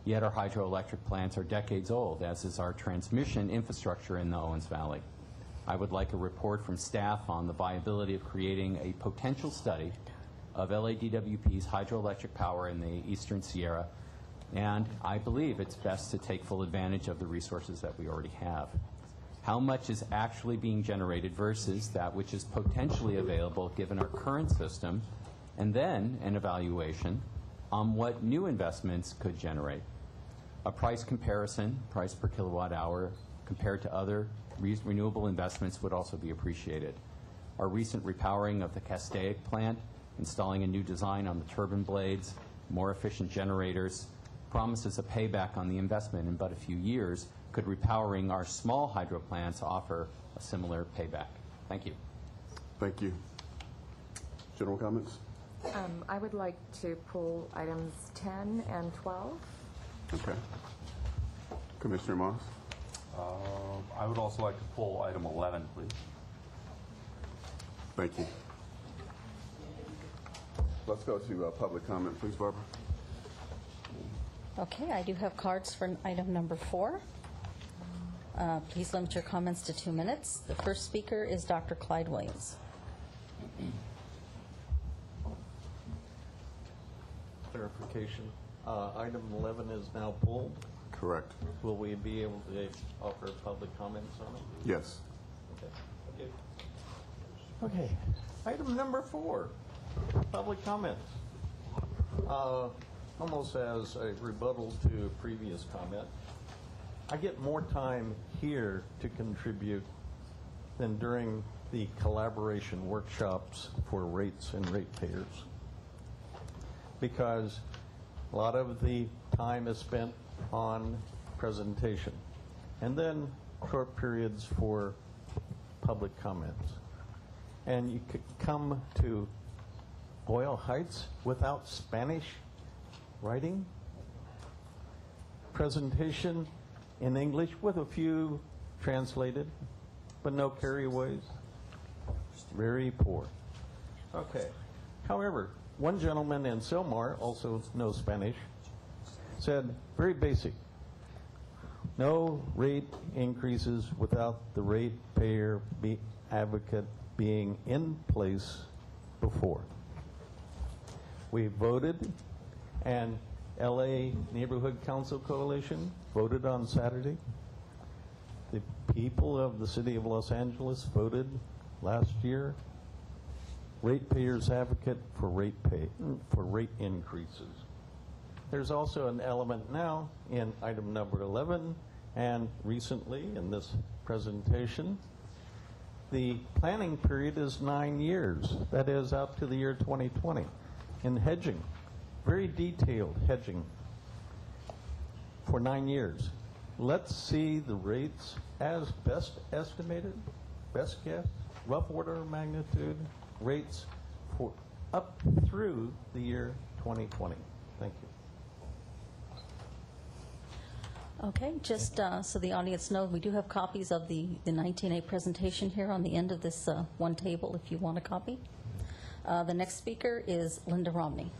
Yet our hydroelectric plants are decades old, as is our transmission infrastructure in the Owens Valley. I would like a report from staff on the viability of creating a potential study of LADWP's hydroelectric power in the Eastern Sierra, and I believe it's best to take full advantage of the resources that we already have. How much is actually being generated versus that which is potentially available given our current system, and then an evaluation on what new investments could generate. A price comparison, price per kilowatt hour, compared to other renewable investments would also be appreciated. Our recent repowering of the Castaic plant, installing a new design on the turbine blades, more efficient generators, promises a payback on the investment in but a few years. Could repowering our small hydro plants offer a similar payback? Thank you. Thank you. General comments? I would like to pull items 10 and 12. Okay. Commissioner Moss? I would also like to pull item 11, please. Thank you. Let's go to public comment, please, Barbara. Okay, I do have cards for item number 4. Please limit your comments to 2 minutes. The first speaker is Dr. Clyde Williams. Clarification. Item 11 is now pulled. Correct. Will we be able to offer public comments on it? Yes. Okay. Item number 4, public comments. Almost as a rebuttal to a previous comment, I get more time here to contribute than during the collaboration workshops for rates and ratepayers. because a lot of the time is spent on presentation, and then short periods for public comments. And you could come to Boyle Heights without Spanish writing, presentation in English with a few translated, but no carryaways. Very poor. Okay. However, one gentleman in Silmar, also knows Spanish, said, very basic, no rate increases without the ratepayer advocate being in place before. We voted, and LA Neighborhood Council Coalition voted on Saturday. The people of the city of Los Angeles voted last year. Ratepayers advocate for rate increases. There's also an element now in item number 11, and recently in this presentation, the planning period is 9 years. That is out to the year 2020. In hedging, very detailed hedging for 9 years. Let's see the rates as best estimated, best guess, rough order of magnitude rates for up through the year 2020. Thank you. Okay, just so the audience knows, we do have copies of the 19A presentation here on the end of this one table if you want a copy. The next speaker is Linda Romney.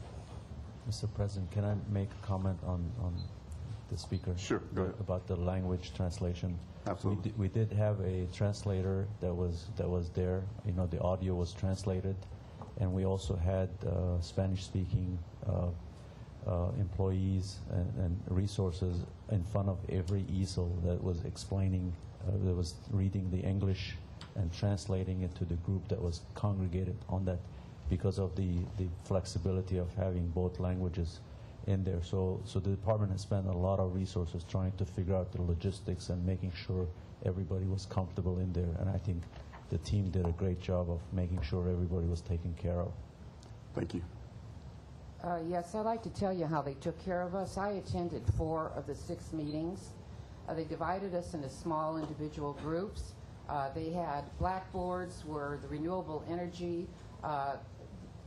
Mr. President, can I make a comment on the speaker? Sure, go ahead. About the language translation. Absolutely. We did have a translator that was there. You know, the audio was translated, and we also had Spanish-speaking employees and resources in front of every easel that was explaining, that was reading the English and translating it to the group that was congregated on that, because of the flexibility of having both languages in there. So the department has spent a lot of resources trying to figure out the logistics and making sure everybody was comfortable in there. And I think the team did a great job of making sure everybody was taken care of. Thank you. Yes, I'd like to tell you how they took care of us. I attended 4 of the 6 meetings. They divided us into small individual groups. They had blackboards where the renewable energy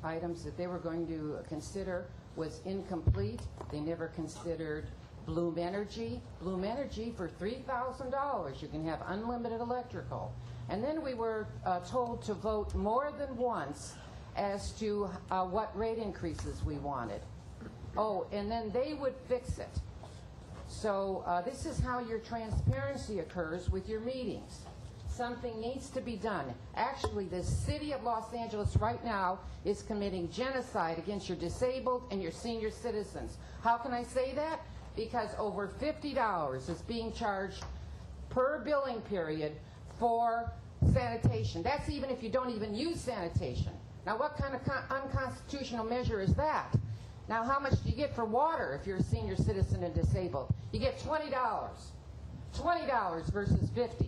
items that they were going to consider was incomplete. They never considered Bloom Energy. Bloom Energy, for $3,000, you can have unlimited electrical. And then we were told to vote more than once as to what rate increases we wanted. Oh, and then they would fix it. So this is how your transparency occurs with your meetings. Something needs to be done. Actually, the city of Los Angeles right now is committing genocide against your disabled and your senior citizens. How can I say that? Because over $50 is being charged per billing period for sanitation. That's even if you don't even use sanitation. Now, what kind of unconstitutional measure is that? Now, how much do you get for water if you're a senior citizen and disabled? You get $20. $20 versus $50.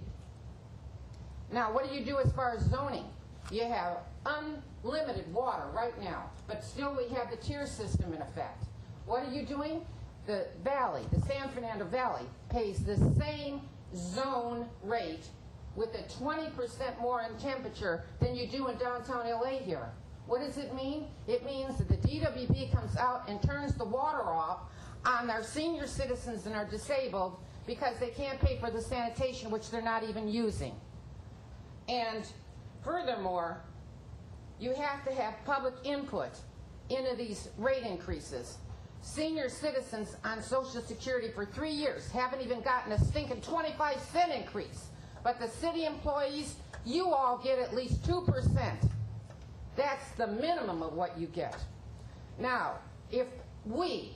Now, what do you do as far as zoning? You have unlimited water right now, but still we have the tier system in effect. What are you doing? The valley, the San Fernando Valley, pays the same zone rate with a 20% more in temperature than you do in downtown LA here. What does it mean? It means that the DWP comes out and turns the water off on our senior citizens and our disabled because they can't pay for the sanitation, which they're not even using. And furthermore, you have to have public input into these rate increases. Senior citizens on Social Security for 3 years haven't even gotten a stinking 25-cent increase. But the city employees, you all get at least 2%. That's the minimum of what you get. Now, if we,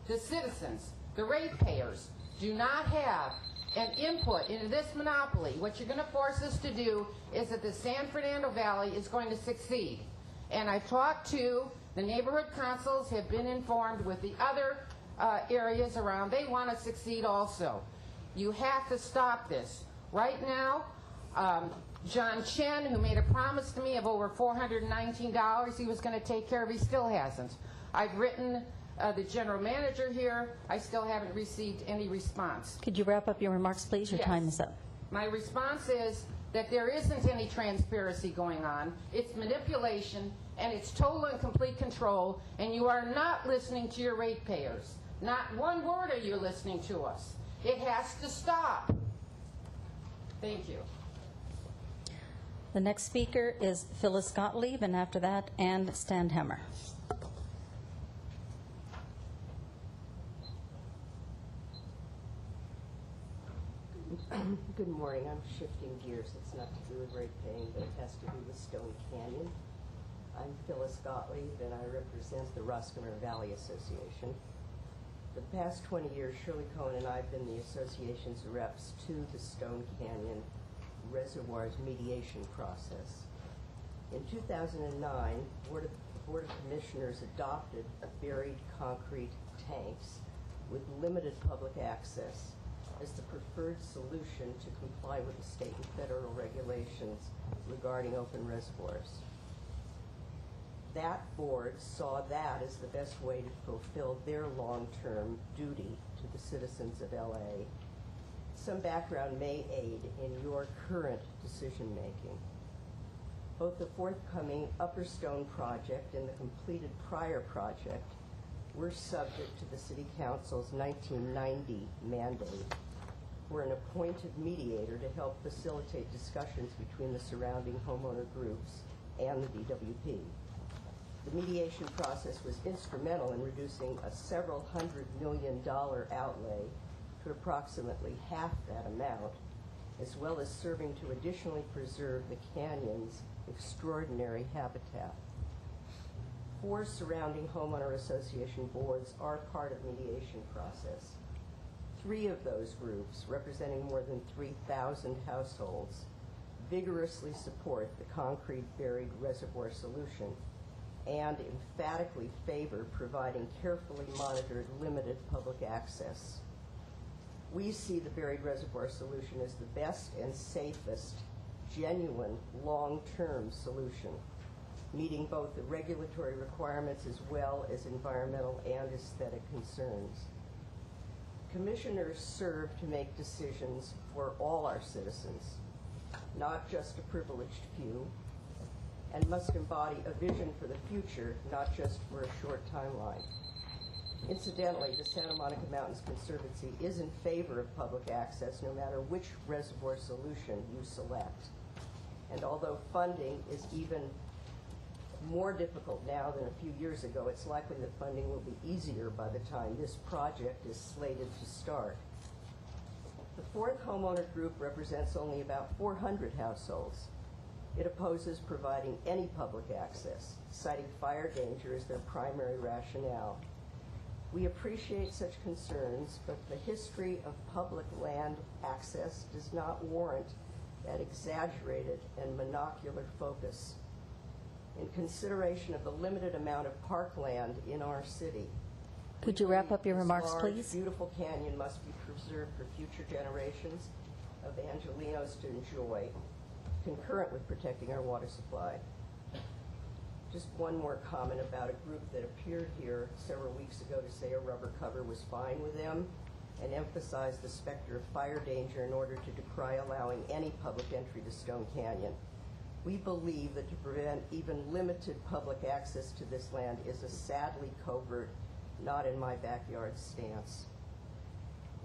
the citizens, the ratepayers, do not have an input into this monopoly, what you're going to force us to do is that the San Fernando Valley is going to succeed. And I've talked to the neighborhood councils, have been informed with the other areas around. They want to succeed also. You have to stop this. Right now, John Chen, who made a promise to me of over $419 he was going to take care of, he still hasn't. I've written the general manager here. I still haven't received any response. Could you wrap up your remarks, please? Your Yes. time is up. My response is that there isn't any transparency going on. It's manipulation, and it's total and complete control, and you are not listening to your ratepayers. Not one word are you listening to us. It has to stop. Thank you. The next speaker is Phyllis Gottlieb, and after that, Ann Standhammer. Good morning. I'm shifting gears. It's not to do with rate paying, but it has to do with Stone Canyon. I'm Phyllis Gottlieb, and I represent the Roscommon Valley Association. For the past 20 years, Shirley Cohen and I have been the association's reps to the Stone Canyon Reservoirs mediation process. In 2009, the Board of Commissioners adopted buried concrete tanks with limited public access as the preferred solution to comply with the state and federal regulations regarding open reservoirs. That board saw that as the best way to fulfill their long-term duty to the citizens of LA. Some background may aid in your current decision-making. Both the forthcoming Upper Stone project and the completed prior project were subject to the City Council's 1990 mandate for an appointed mediator to help facilitate discussions between the surrounding homeowner groups and the DWP. The mediation process was instrumental in reducing a several $100 million outlay to approximately half that amount, as well as serving to additionally preserve the canyon's extraordinary habitat. 4 surrounding homeowner association boards are part of the mediation process. 3 of those groups, representing more than 3,000 households, vigorously support the concrete buried reservoir solution and emphatically favor providing carefully monitored limited public access. We see the buried reservoir solution as the best and safest, genuine, long-term solution, meeting both the regulatory requirements as well as environmental and aesthetic concerns. Commissioners serve to make decisions for all our citizens, not just a privileged few, and must embody a vision for the future, not just for a short timeline. Incidentally, the Santa Monica Mountains Conservancy is in favor of public access no matter which reservoir solution you select. And although funding is even more difficult now than a few years ago, it's likely that funding will be easier by the time this project is slated to start. The 4th homeowner group represents only about 400 households. It opposes providing any public access, citing fire danger as their primary rationale. We appreciate such concerns, but the history of public land access does not warrant that exaggerated and monocular focus. In consideration of the limited amount of parkland in our city, Could you wrap up your remarks, this please? beautiful canyon must be preserved for future generations of Angelinos to enjoy, concurrent with protecting our water supply. Just one more comment about a group that appeared here several weeks ago to say a rubber cover was fine with them and emphasized the specter of fire danger in order to decry allowing any public entry to Stone Canyon. We believe that to prevent even limited public access to this land is a sadly covert, not in my backyard stance.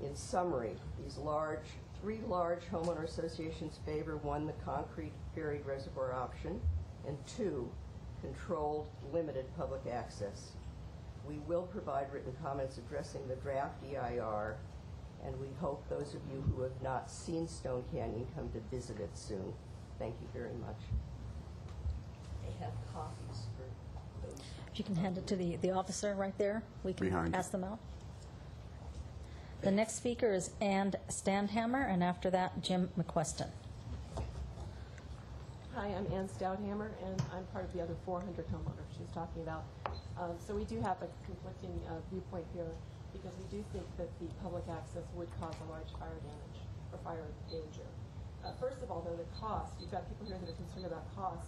In summary, these 3 large homeowner associations favor 1, the concrete buried reservoir option, and 2, controlled, limited public access. We will provide written comments addressing the draft EIR, and we hope those of you who have not seen Stone Canyon come to visit it soon. Thank you very much. I have copies for those. If you can hand it to the officer right there, we can Behind you. pass them out. The next speaker is Ann Standhammer, and after that, Jim McQuestion. Hi, I'm Ann Stouthammer, and I'm part of the other 400 homeowners she's talking about. So we do have a conflicting viewpoint here, because we do think that the public access would cause a large fire damage or fire danger. First of all, though, the cost, you've got people here that are concerned about cost.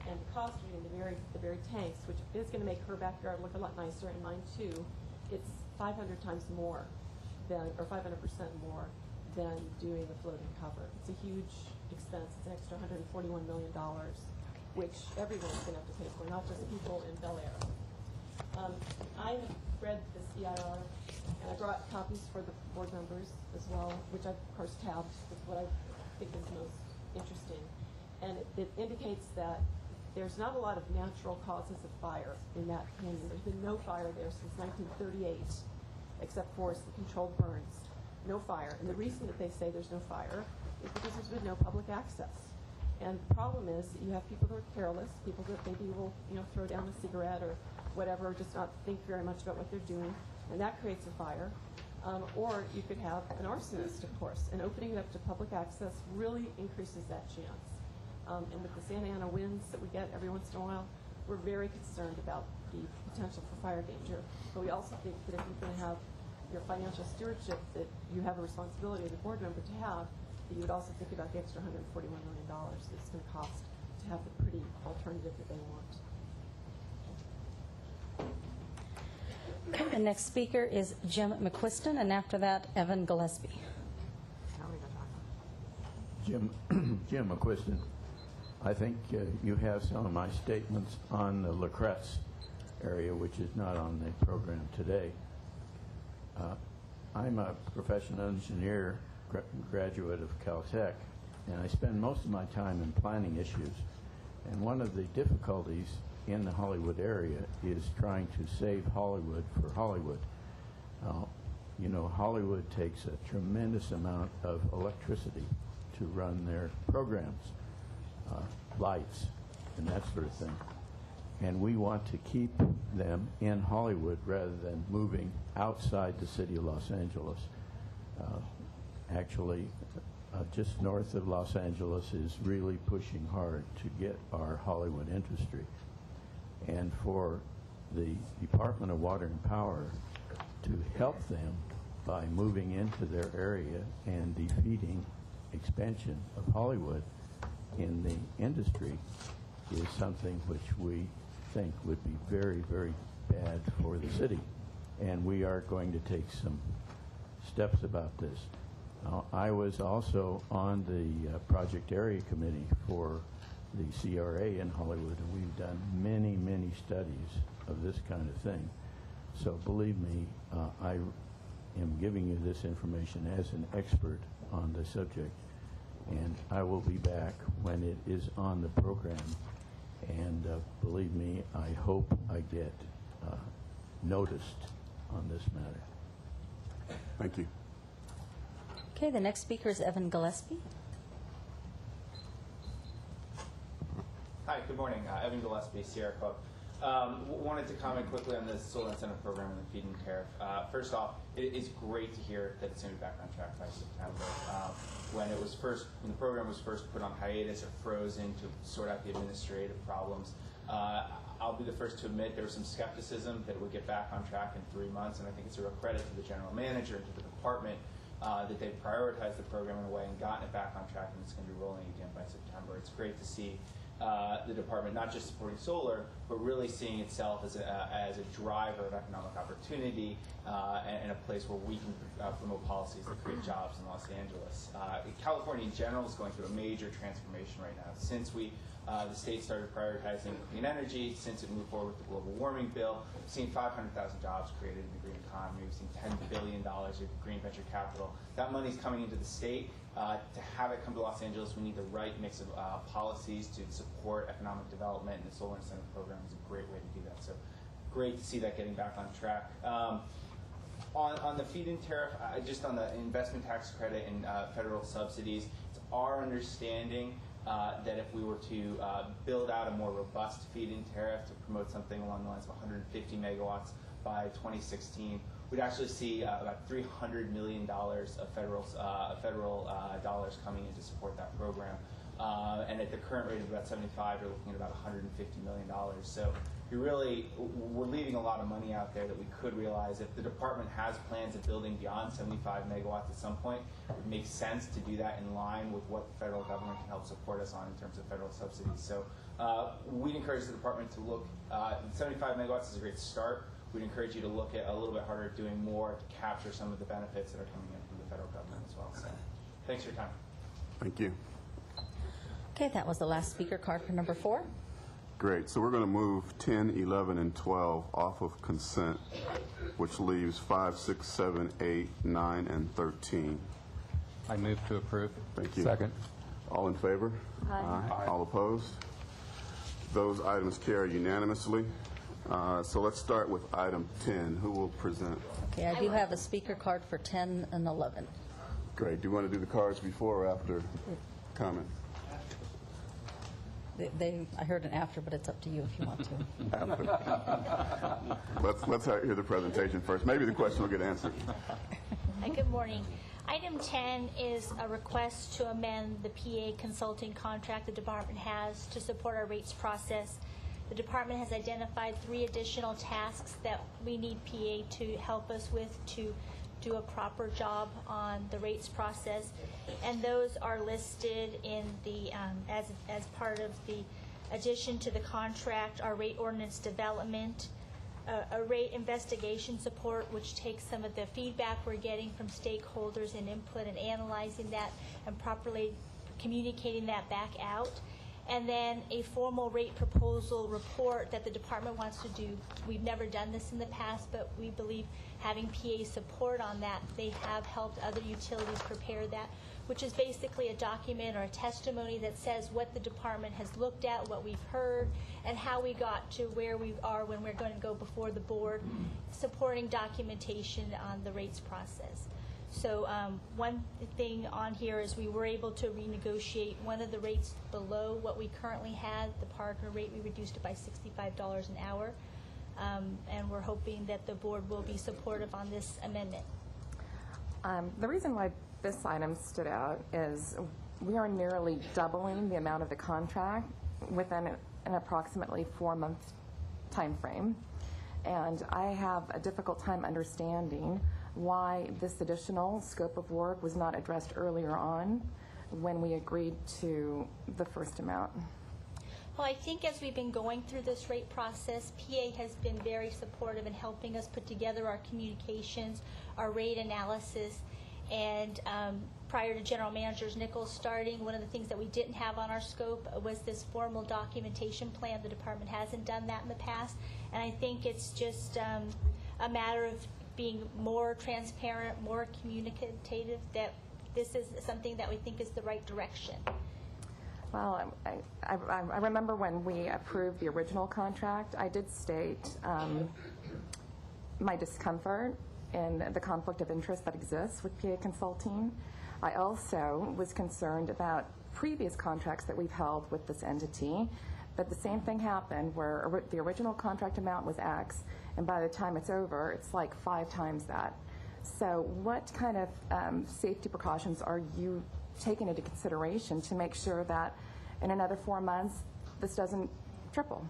And the cost of doing the very tanks, which is going to make her backyard look a lot nicer, and mine too, it's 500 times more than, or 500% more than doing the floating cover. It's a huge expense. It's an extra $141 million, which everyone's going to have to pay for, not just people in Bel Air. I read this EIR, and I brought copies for the board members as well, which I, of course, tabbed with what I think is most interesting. And it indicates that there's not a lot of natural causes of fire in that canyon. There's been no fire there since 1938, except for some controlled burns. No fire. And the reason that they say there's no fire is because there's been no public access. And the problem is that you have people that are careless, people that maybe will, throw down a cigarette or whatever, just not think very much about what they're doing, and that creates a fire. Or you could have an arsonist, of course, and opening it up to public access really increases that chance. And with the Santa Ana winds that we get every once in a while, we're very concerned about the potential for fire danger. But we also think that if you're going to have your financial stewardship that you have a responsibility as a board member to have, that you would also think about the extra $141 million that it's going to cost to have the pretty alternative that they want. Okay, the next speaker is Jim McQuiston, and after that, Evan Gillespie. Jim McQuiston. I think you have some of my statements on the La Cresse area, which is not on the program today. I'm a professional engineer, graduate of Caltech, and I spend most of my time in planning issues. And one of the difficulties in the Hollywood area is trying to save Hollywood for Hollywood. Hollywood takes a tremendous amount of electricity to run their programs, lights, and that sort of thing. And we want to keep them in Hollywood rather than moving outside the city of Los Angeles. Actually, just north of Los Angeles is really pushing hard to get our Hollywood industry. And for the Department of Water and Power to help them by moving into their area and defeating expansion of Hollywood in the industry is something which we think would be very, very bad for the city. And we are going to take some steps about this. I was also on the project area committee for the CRA in Hollywood, and we've done many, many studies of this kind of thing. So believe me, I am giving you this information as an expert on the subject, and I will be back when it is on the program. And believe me, I hope I get noticed on this matter. Thank you. Okay, the next speaker is Evan Gillespie. Hi, good morning. Evan Gillespie, Sierra Club. Wanted to comment quickly on the solar incentive program and the feed-in tariff. First off, it is great to hear that it's going to be back on track by September. When the program was first put on hiatus or frozen to sort out the administrative problems, I'll be the first to admit there was some skepticism that it would get back on track in 3 months, and I think it's a real credit to the general manager and to the department that they've prioritized the program in a way and gotten it back on track, and it's going to be rolling again by September. It's great to see the department not just supporting solar, but really seeing itself as a driver of economic opportunity and a place where we can promote policies that create jobs in Los Angeles. California in general is going through a major transformation right now. Since the state started prioritizing clean energy, since it moved forward with the global warming bill, we've seen 500,000 jobs created in the green economy. We've seen $10 billion of green venture capital. That money's coming into the state. To have it come to Los Angeles, we need the right mix of policies to support economic development, and the solar incentive program is a great way to do that. So great to see that getting back on track. On the feed-in tariff, just on the investment tax credit and federal subsidies, it's our understanding that if we were to build out a more robust feed-in tariff to promote something along the lines of 150 megawatts by 2016, we'd actually see about $300 million of federal dollars coming in to support that program. And at the current rate of about 75, you're looking at about $150 million. So we're leaving a lot of money out there that we could realize. If the department has plans of building beyond 75 megawatts at some point, it makes sense to do that in line with what the federal government can help support us on in terms of federal subsidies. So we'd encourage the department to look, 75 megawatts is a great start. We'd encourage you to look at a little bit harder at doing more to capture some of the benefits that are coming in from the federal government as well. So thanks for your time. Thank you. Okay, that was the last speaker card for number 4. Great. So we're going to move 10, 11, and 12 off of consent, which leaves 5, 6, 7, 8, 9, and 13. I move to approve. Thank you. Second. All in favor? Aye. All opposed? Those items carry unanimously. So let's start with item 10. Who will present? Okay, I do have a speaker card for 10 and 11. Great. Do you want to do the cards before or after comment? I heard an after, but it's up to you if you want to. After. Let's hear the presentation first. Maybe the question will get answered. Hi, good morning. Item 10 is a request to amend the PA consulting contract the department has to support our rates process. The department has identified 3 additional tasks that we need PA to help us with to do a proper job on the rates process, and those are listed in the as part of the addition to the contract: our rate ordinance development, a rate investigation support, which takes some of the feedback we're getting from stakeholders and input and analyzing that and properly communicating that back out. And then a formal rate proposal report that the department wants to do. We've never done this in the past, but we believe having PA support on that, they have helped other utilities prepare that, which is basically a document or a testimony that says what the department has looked at, what we've heard, and how we got to where we are when we're going to go before the board, supporting documentation on the rates process. So one thing on here is we were able to renegotiate one of the rates below what we currently had. The partner rate, we reduced it by $65 an hour. And we're hoping that the board will be supportive on this amendment. The reason why this item stood out is we are nearly doubling the amount of the contract within an approximately 4-month time frame. And I have a difficult time understanding why this additional scope of work was not addressed earlier on when we agreed to the first amount. Well, I think as we've been going through this rate process, PA has been very supportive in helping us put together our communications, our rate analysis, and prior to General Manager Nichols starting, one of the things that we didn't have on our scope was this formal documentation plan. The department hasn't done that in the past, and I think it's just a matter of being more transparent, more communicative, that this is something that we think is the right direction. Well, I remember when we approved the original contract, I did state my discomfort and the conflict of interest that exists with PA Consulting. I also was concerned about previous contracts that we've held with this entity, but the same thing happened where the original contract amount was X, and by the time it's over, it's like 5 times that. So what kind of safety precautions are you taking into consideration to make sure that in another 4 months this doesn't triple?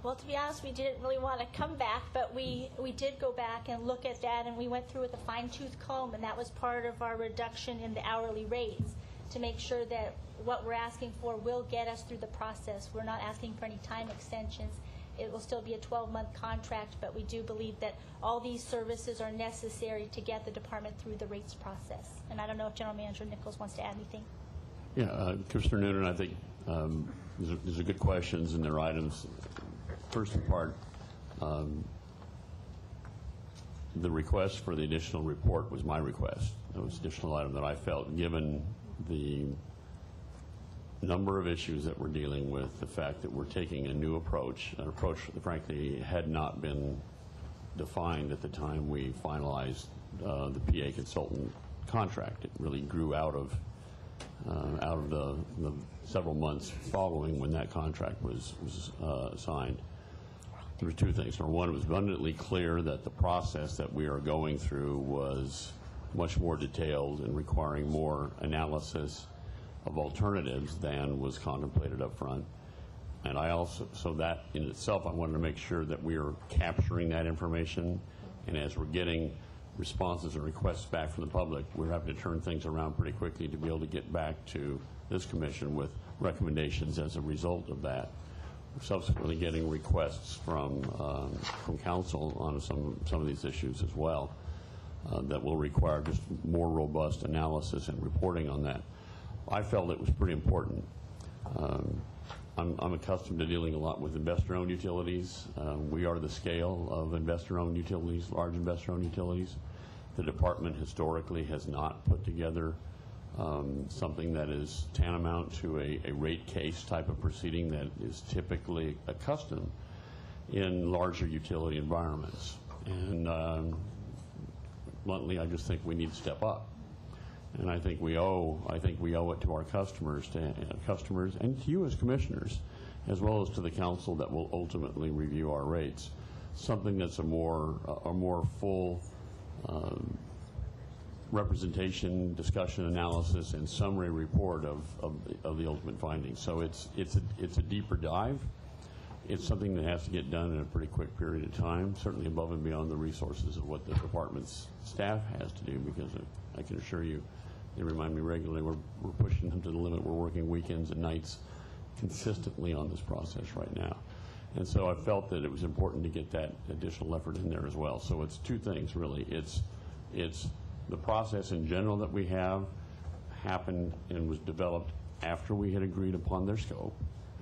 Well, to be honest, we didn't really want to come back, but we did go back and look at that, and we went through with a fine-tooth comb, and that was part of our reduction in the hourly rates to make sure that what we're asking for will get us through the process. We're not asking for any time extensions. It will still be a 12-month contract, but we do believe that all these services are necessary to get the department through the rates process. And I don't know if General Manager Nichols wants to add anything. Yeah, Commissioner Noonan, I think these are good questions and they're items. First part, the request for the additional report was my request. It was an additional item that I felt, given the number of issues that we're dealing with, the fact that we're taking a new approach, an approach that frankly had not been defined at the time we finalized the PA consultant contract. It really grew out of the several months following when that contract was signed. There were 2 things. Number one, it was abundantly clear that the process that we are going through was much more detailed and requiring more analysis of alternatives than was contemplated up front. And I also, so that in itself, I wanted to make sure that we are capturing that information, and as we're getting responses and requests back from the public, we're having to turn things around pretty quickly to be able to get back to this commission with recommendations as a result of that. We're subsequently getting requests from council on some of these issues as well that will require just more robust analysis and reporting on that. I felt it was pretty important. I'm accustomed to dealing a lot with investor-owned utilities. We are the scale of investor-owned utilities, large investor-owned utilities. The department historically has not put together something that is tantamount to a rate case type of proceeding that is typically accustomed in larger utility environments. And bluntly, I just think we need to step up. And I think we owe it to our customers, and to you as commissioners, as well as to the council that will ultimately review our rates, something that's a more full representation, discussion, analysis, and summary report of the ultimate findings. So it's a deeper dive. It's something that has to get done in a pretty quick period of time, certainly above and beyond the resources of what the department's staff has to do, because I can assure you, they remind me regularly, we're pushing them to the limit. We're working weekends and nights consistently on this process right now. And so I felt that it was important to get that additional effort in there as well. So it's two things, really. It's the process in general that we have happened and was developed after we had agreed upon their scope.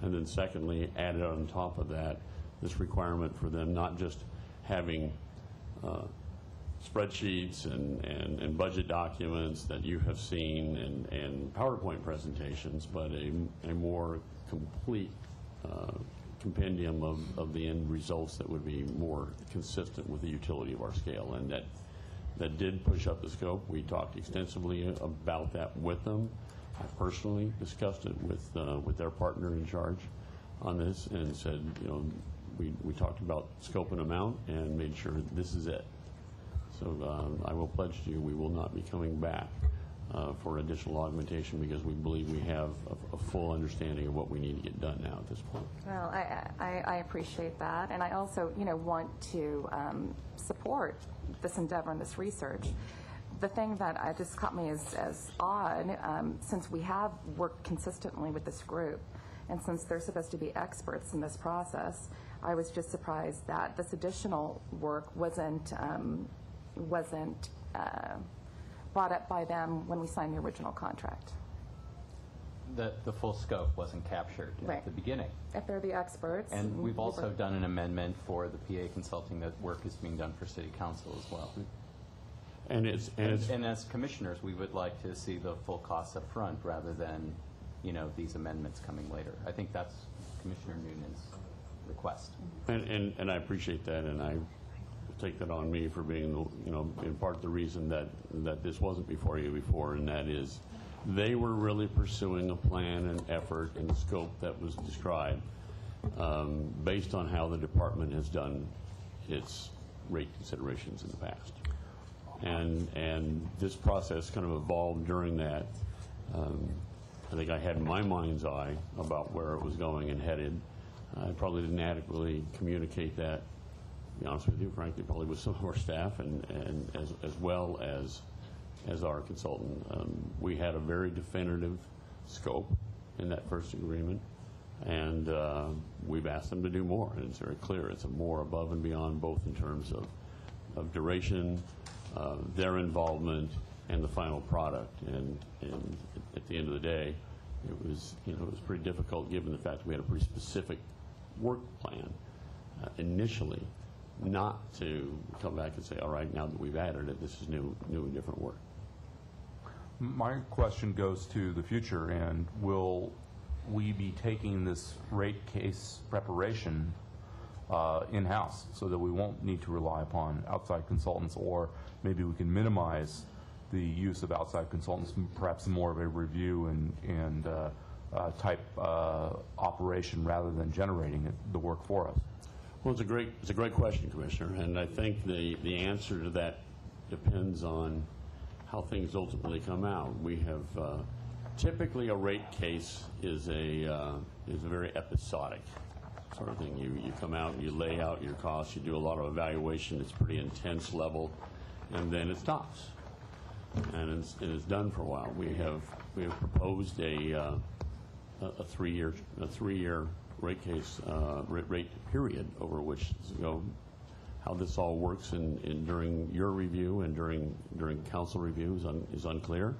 And then secondly, added on top of that, this requirement for them not just having spreadsheets and budget documents that you have seen and PowerPoint presentations, but a more complete compendium of the end results that would be more consistent with the utility of our scale. And that did push up the scope. We talked extensively about that with them. I personally discussed it with their partner in charge on this and said, you know, we talked about scope and amount and made sure this is it. So I will pledge to you we will not be coming back for additional augmentation, because we believe we have a full understanding of what we need to get done now at this point. Well, I appreciate that, and I also, want to support this endeavor and this research. The thing that just caught me as odd, since we have worked consistently with this group, and since they're supposed to be experts in this process, I was just surprised that this additional work wasn't brought up by them when we signed the original contract. The full scope wasn't captured at the beginning. If they're the experts. And we've also done an amendment for the PA consulting. That work is being done for City Council as well. And as commissioners, we would like to see the full costs up front rather than, these amendments coming later. I think that's Commissioner Noonan's request. And I appreciate that, and I take that on me for being, in part the reason that this wasn't before you before, and that is they were really pursuing a plan and effort and scope that was described based on how the department has done its rate considerations in the past. And this process kind of evolved during that. I think I had in my mind's eye about where it was going and headed. I probably didn't adequately communicate that, to be honest with you, frankly, probably with some of our staff and as well as our consultant. We had a very definitive scope in that first agreement, and we've asked them to do more, and it's very clear. It's a more above and beyond, both in terms of duration, their involvement, and the final product. And at the end of the day, it was pretty difficult, given the fact that we had a pretty specific work plan initially, not to come back and say, all right, now that we've added it, this is new and different work. My question goes to the future, and will we be taking this rate case preparation in-house so that we won't need to rely upon outside consultants, or maybe we can minimize the use of outside consultants, perhaps more of a review and type operation rather than generating the work for us? Well, it's a great question, Commissioner, and I think the answer to that depends on how things ultimately come out. We have Typically, a rate case is a very episodic sort of thing. You come out, you lay out your costs, you do a lot of evaluation. It's pretty intense level, and then it stops, and it's done for a while. We have proposed a 3-year rate case rate period over which how this all works during your review and during council review is unclear.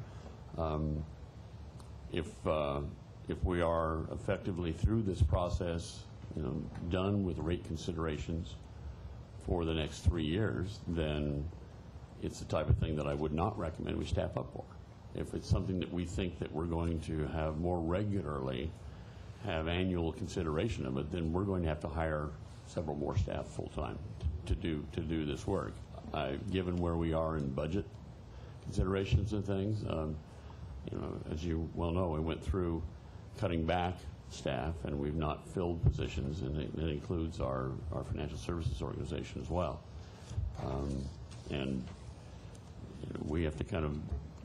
If we are effectively through this process, done with rate considerations for the next 3 years, then it's the type of thing that I would not recommend we staff up for. If it's something that we think that we're going to have more regularly, have annual consideration of it, then we're going to have to hire several more staff full-time to do this work. Given where we are in budget considerations and things, as you well know, we went through cutting back staff, and we've not filled positions, and it includes our financial services organization as well. And we have to kind of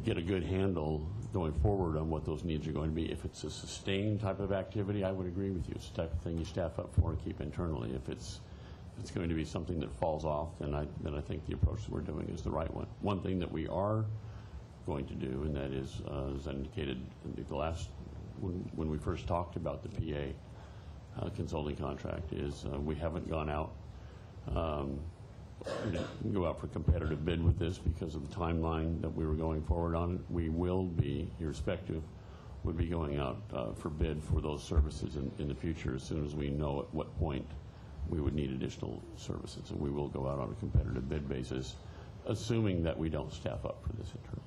get a good handle going forward on what those needs are going to be. If it's a sustained type of activity, I would agree with you. It's the type of thing you staff up for and keep internally. If it's going to be something that falls off, then I think the approach that we're doing is the right one. One thing that we are going to do, and that is, as indicated in the last, when we first talked about the PA consulting contract, is we haven't gone out, we didn't go out for competitive bid with this because of the timeline that we were going forward on it. We will be, irrespective, would be going out for bid for those services in the future as soon as we know at what point we would need additional services. And we will go out on a competitive bid basis, assuming that we don't staff up for this internally.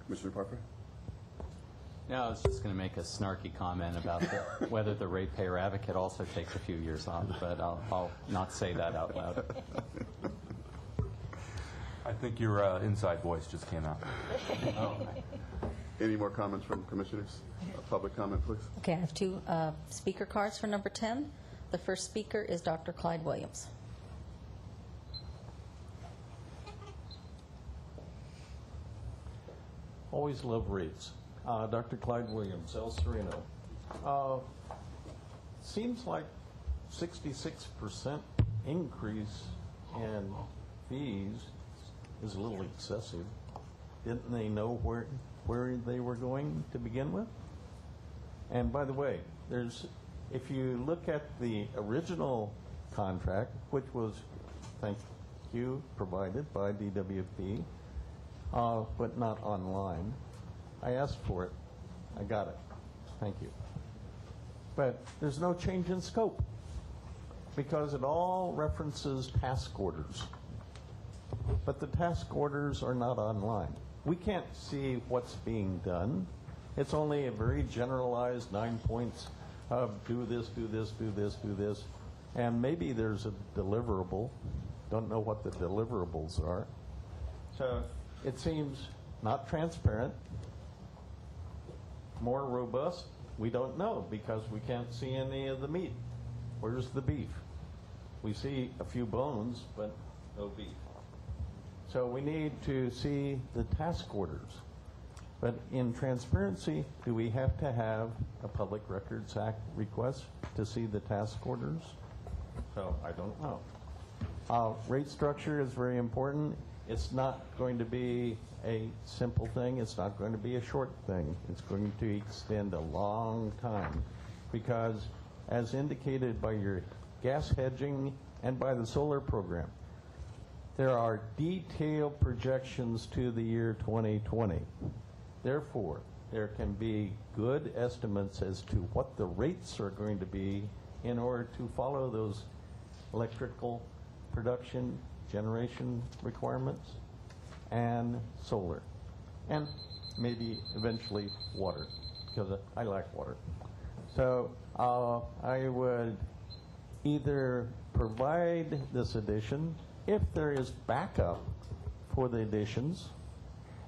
Commissioner Parker? No, I was just going to make a snarky comment about whether the ratepayer advocate also takes a few years off, but I'll not say that out loud. I think your inside voice just came out. Any more comments from commissioners? Public comment, please. Okay, I have two speaker cards for number 10. The first speaker is Dr. Clyde Williams. Always love rates. Dr. Clyde Williams, El Sereno. Seems like 66% increase in fees is a little excessive. Didn't they know where they were going to begin with? And by the way, if you look at the original contract, which was, thank you, provided by DWP, but not online. I asked for it. I got it. Thank you. But there's no change in scope because it all references task orders. But the task orders are not online. We can't see what's being done. It's only a very generalized 9 points of do this, do this, do this, do this. And maybe there's a deliverable. Don't know what the deliverables are. So it seems not transparent. More robust, we don't know because we can't see any of the meat. Where's the beef? We see a few bones, but no beef. So we need to see the task orders. But in transparency, do we have to have a Public Records Act request to see the task orders? So I don't know. Rate structure is very important. It's not going to be a simple thing. It's not going to be a short thing. It's going to extend a long time because, as indicated by your gas hedging and by the solar program, there are detailed projections to the year 2020. Therefore, there can be good estimates as to what the rates are going to be in order to follow those electrical production generation requirements and solar, and maybe eventually water, because I like water. So I would either provide this addition if there is backup for the additions,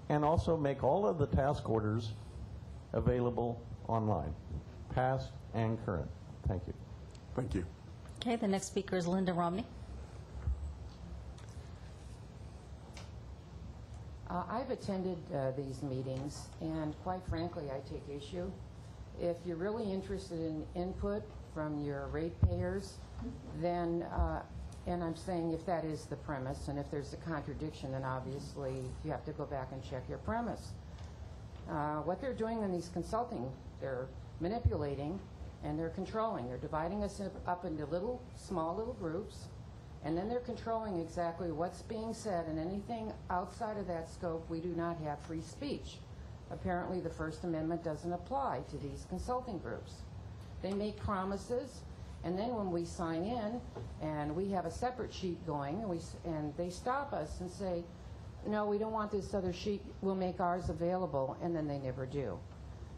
and also make all of the task orders available online, past and current. Thank you. Thank you. Okay, the next speaker is Linda Romney. I've attended these meetings, and quite frankly, I take issue. If you're really interested in input from your ratepayers, then, and I'm saying if that is the premise, and if there's a contradiction, then obviously you have to go back and check your premise. What they're doing in these consulting, they're manipulating and they're controlling. They're dividing us up into small little groups, and then they're controlling exactly what's being said, and anything outside of that scope, we do not have free speech. Apparently, the First Amendment doesn't apply to these consulting groups. They make promises, and then when we sign in, and we have a separate sheet going, and they stop us and say, no, we don't want this other sheet, we'll make ours available, and then they never do.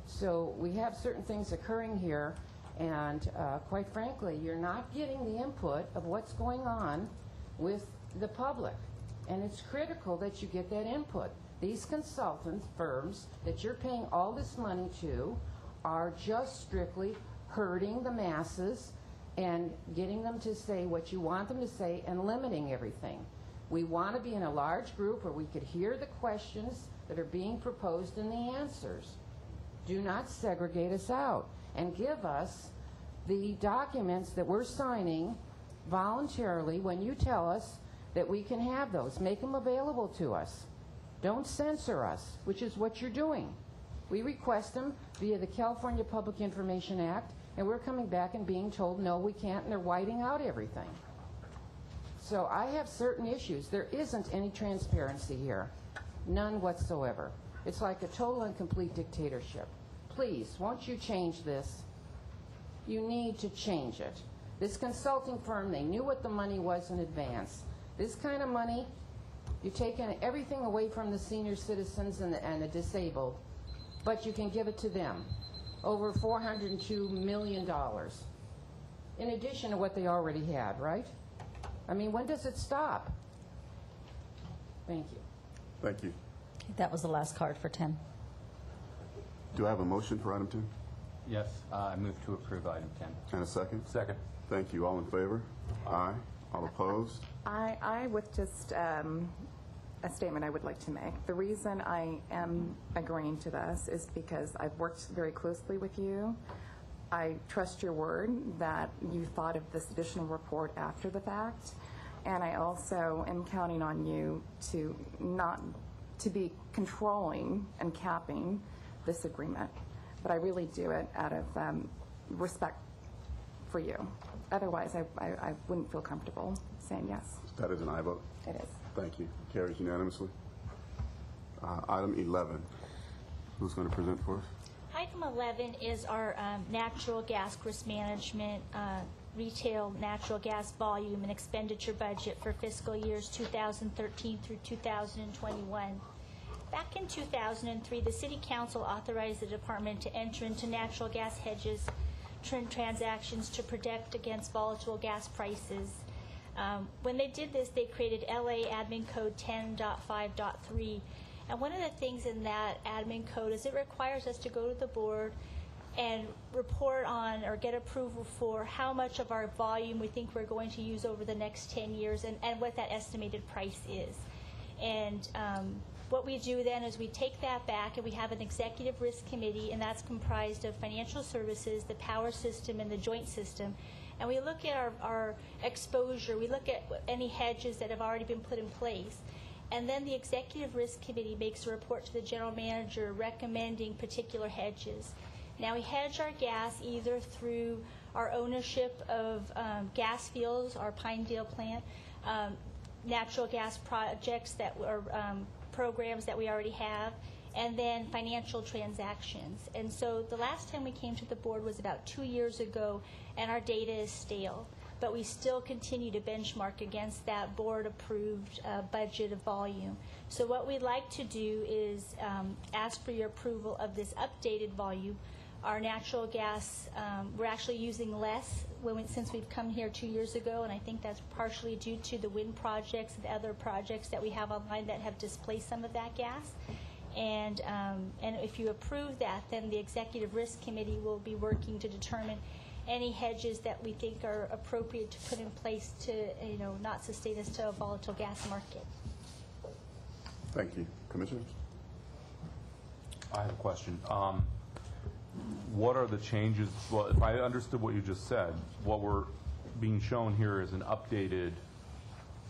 So we have certain things occurring here, and quite frankly, you're not getting the input of what's going on with the public. And it's critical that you get that input. These consultant firms that you're paying all this money to are just strictly hurting the masses and getting them to say what you want them to say and limiting everything. We want to be in a large group where we could hear the questions that are being proposed and the answers. Do not segregate us out, and give us the documents that we're signing voluntarily when you tell us that we can have those. Make them available to us. Don't censor us, which is what you're doing. We request them via the California Public Information Act, and we're coming back and being told, no, we can't, and they're whiting out everything. So I have certain issues. There isn't any transparency here. None whatsoever. It's like a total and complete dictatorship. Please, won't you change this? You need to change it. This consulting firm, they knew what the money was in advance. This kind of money, you're taking everything away from the senior citizens and the disabled, but you can give it to them. Over $402 million. In addition to what they already had, right? I mean, when does it stop? Thank you. Thank you. Okay, that was the last card for 10. Do I have a motion for item 10? Yes, I move to approve item 10. And a second? Second. Thank you. All in favor? Aye. All opposed? I with just a statement I would like to make. The reason I am agreeing to this is because I've worked very closely with you. I trust your word that you thought of this additional report after the fact, and I also am counting on you to not to be controlling and capping this agreement. But I really do it out of respect for you. Otherwise, I wouldn't feel comfortable saying yes. That is an aye vote? It is. Thank you. Carries unanimously. Item 11. Who's going to present for us? Item 11 is our natural gas risk management, retail natural gas volume and expenditure budget for fiscal years 2013 through 2021. Back in 2003, the City Council authorized the department to enter into natural gas hedges transactions to protect against volatile gas prices. When they did this, they created LA Admin Code 10.5.3. And one of the things in that admin code is it requires us to go to the board and report on or get approval for how much of our volume we think we're going to use over the next 10 years and what that estimated price is. And what we do then is we take that back and we have an executive risk committee, and that's comprised of financial services, the power system, and the joint system. And we look at our exposure. We look at any hedges that have already been put in place. And then the Executive Risk Committee makes a report to the General Manager recommending particular hedges. Now, we hedge our gas either through our ownership of gas fields, our Pinedale plant, natural gas projects that are programs that we already have, and then financial transactions. And so the last time we came to the board was about 2 years ago, and our data is stale. But we still continue to benchmark against that board-approved budget of volume. So what we'd like to do is ask for your approval of this updated volume. Our natural gas, we're actually using less since we've come here 2 years ago, and I think that's partially due to the wind projects and other projects that we have online that have displaced some of that gas. And if you approve that, then the Executive Risk Committee will be working to determine any hedges that we think are appropriate to put in place to, not sustain us to a volatile gas market. Thank you. Commissioners? I have a question. What are the changes? Well, if I understood what you just said, what we're being shown here is an updated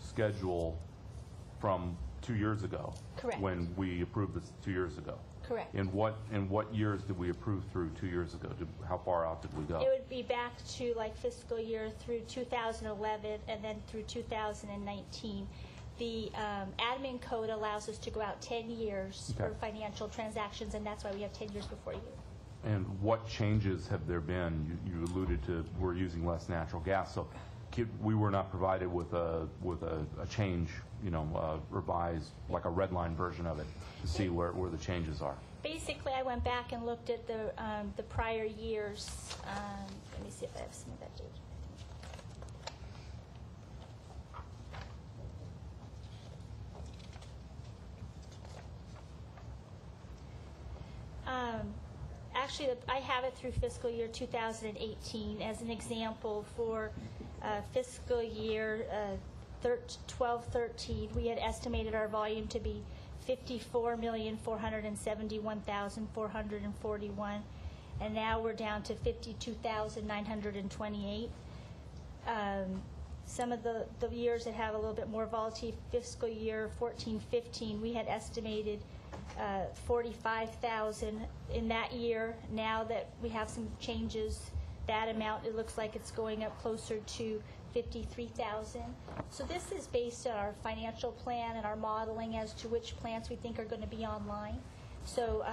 schedule from 2 years ago. Correct. When we approved this 2 years ago. Correct. In what years did we approve through 2 years ago? How far out did we go? It would be back to like fiscal year through 2011 and then through 2019. The admin code allows us to go out 10 years Okay. for financial transactions, and that's why we have 10 years before you. And what changes have there been? You alluded to we're using less natural gas, so we were not provided with a change, revised, like a red line version of it, to see where the changes are. Basically, I went back and looked at the prior years. Let me see if I have some of that data. Actually, I have it through fiscal year 2018 as an example. For fiscal year 12-13, we had estimated our volume to be 54,471,441, and now we're down to 52,928. Some of the years that have a little bit more volatility, fiscal year 14-15, we had estimated 45,000 in that year. Now that we have some changes, that amount, it looks like it's going up closer to 53,000. So this is based on our financial plan and our modeling as to which plants we think are going to be online. So,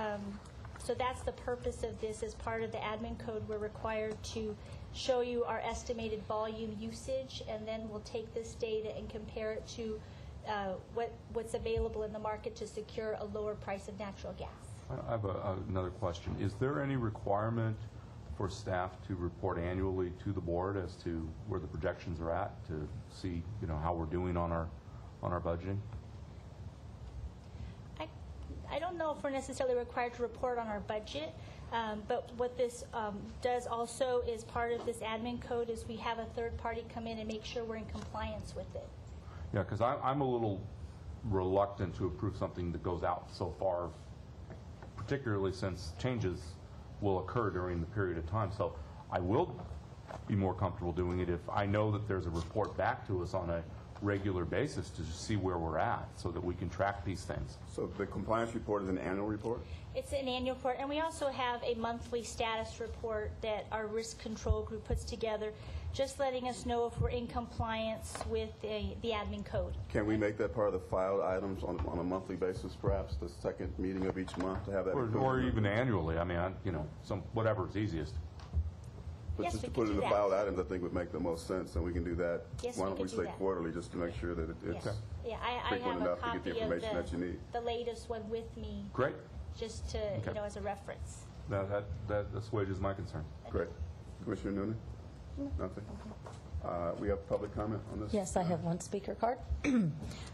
so that's the purpose of this. As part of the admin code, we're required to show you our estimated volume usage, and then we'll take this data and compare it to what's available in the market to secure a lower price of natural gas. I have another question. Is there any requirement for staff to report annually to the board as to where the projections are at, to see how we're doing on our budgeting? I don't know if we're necessarily required to report on our budget, but what this does also is part of this admin code is we have a third party come in and make sure we're in compliance with it. Yeah, because I'm a little reluctant to approve something that goes out so far, particularly since changes will occur during the period of time. So I will be more comfortable doing it if I know that there's a report back to us on a regular basis to just see where we're at so that we can track these things. So the compliance report is an annual report? It's an annual report, and we also have a monthly status report that our risk control group puts together, just letting us know if we're in compliance with the admin code. Can we make that part of the filed items on a monthly basis, perhaps, the second meeting of each month, to have that? Or even annually. I mean, whatever's easiest. But Yes, just we to can put it in do the that. filed items, I think would make the most sense, and we can do that. Yes, Why we don't can we do say that. quarterly, just to make sure that it's Yes. Yeah, I frequent have a enough to get copy the of information that you need. the latest one with me, Great. just to, Okay. as a reference. That assuages my concern. Great. Commissioner Noonan? Nothing? We have public comment on this? Yes, I have one speaker card.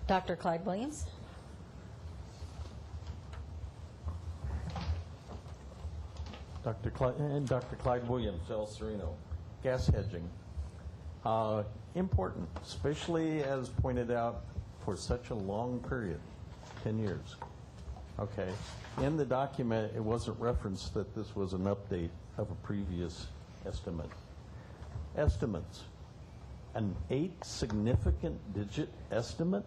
Dr. Clyde Williams. Dr. Clyde Williams, El Sereno. Gas hedging. Important, especially as pointed out for such a long period, 10 years. Okay. In the document, it wasn't referenced that this was an update of a previous estimate. Estimates. An 8 significant digit estimate?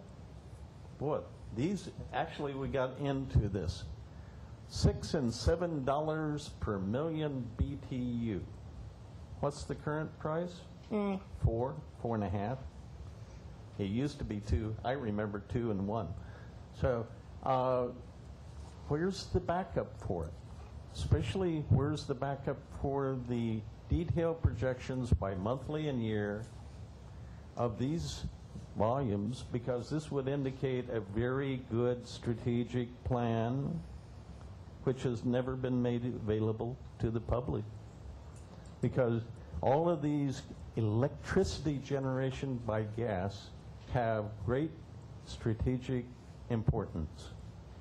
Boy, these, actually we got into this. $6 and $7 per million BTU. What's the current price? 4.5. It used to be 2. I remember 2 and 1. So where's the backup for it? Especially, where's the backup for the detailed projections by monthly and year of these volumes? Because this would indicate a very good strategic plan which has never been made available to the public. Because all of these electricity generation by gas have great strategic importance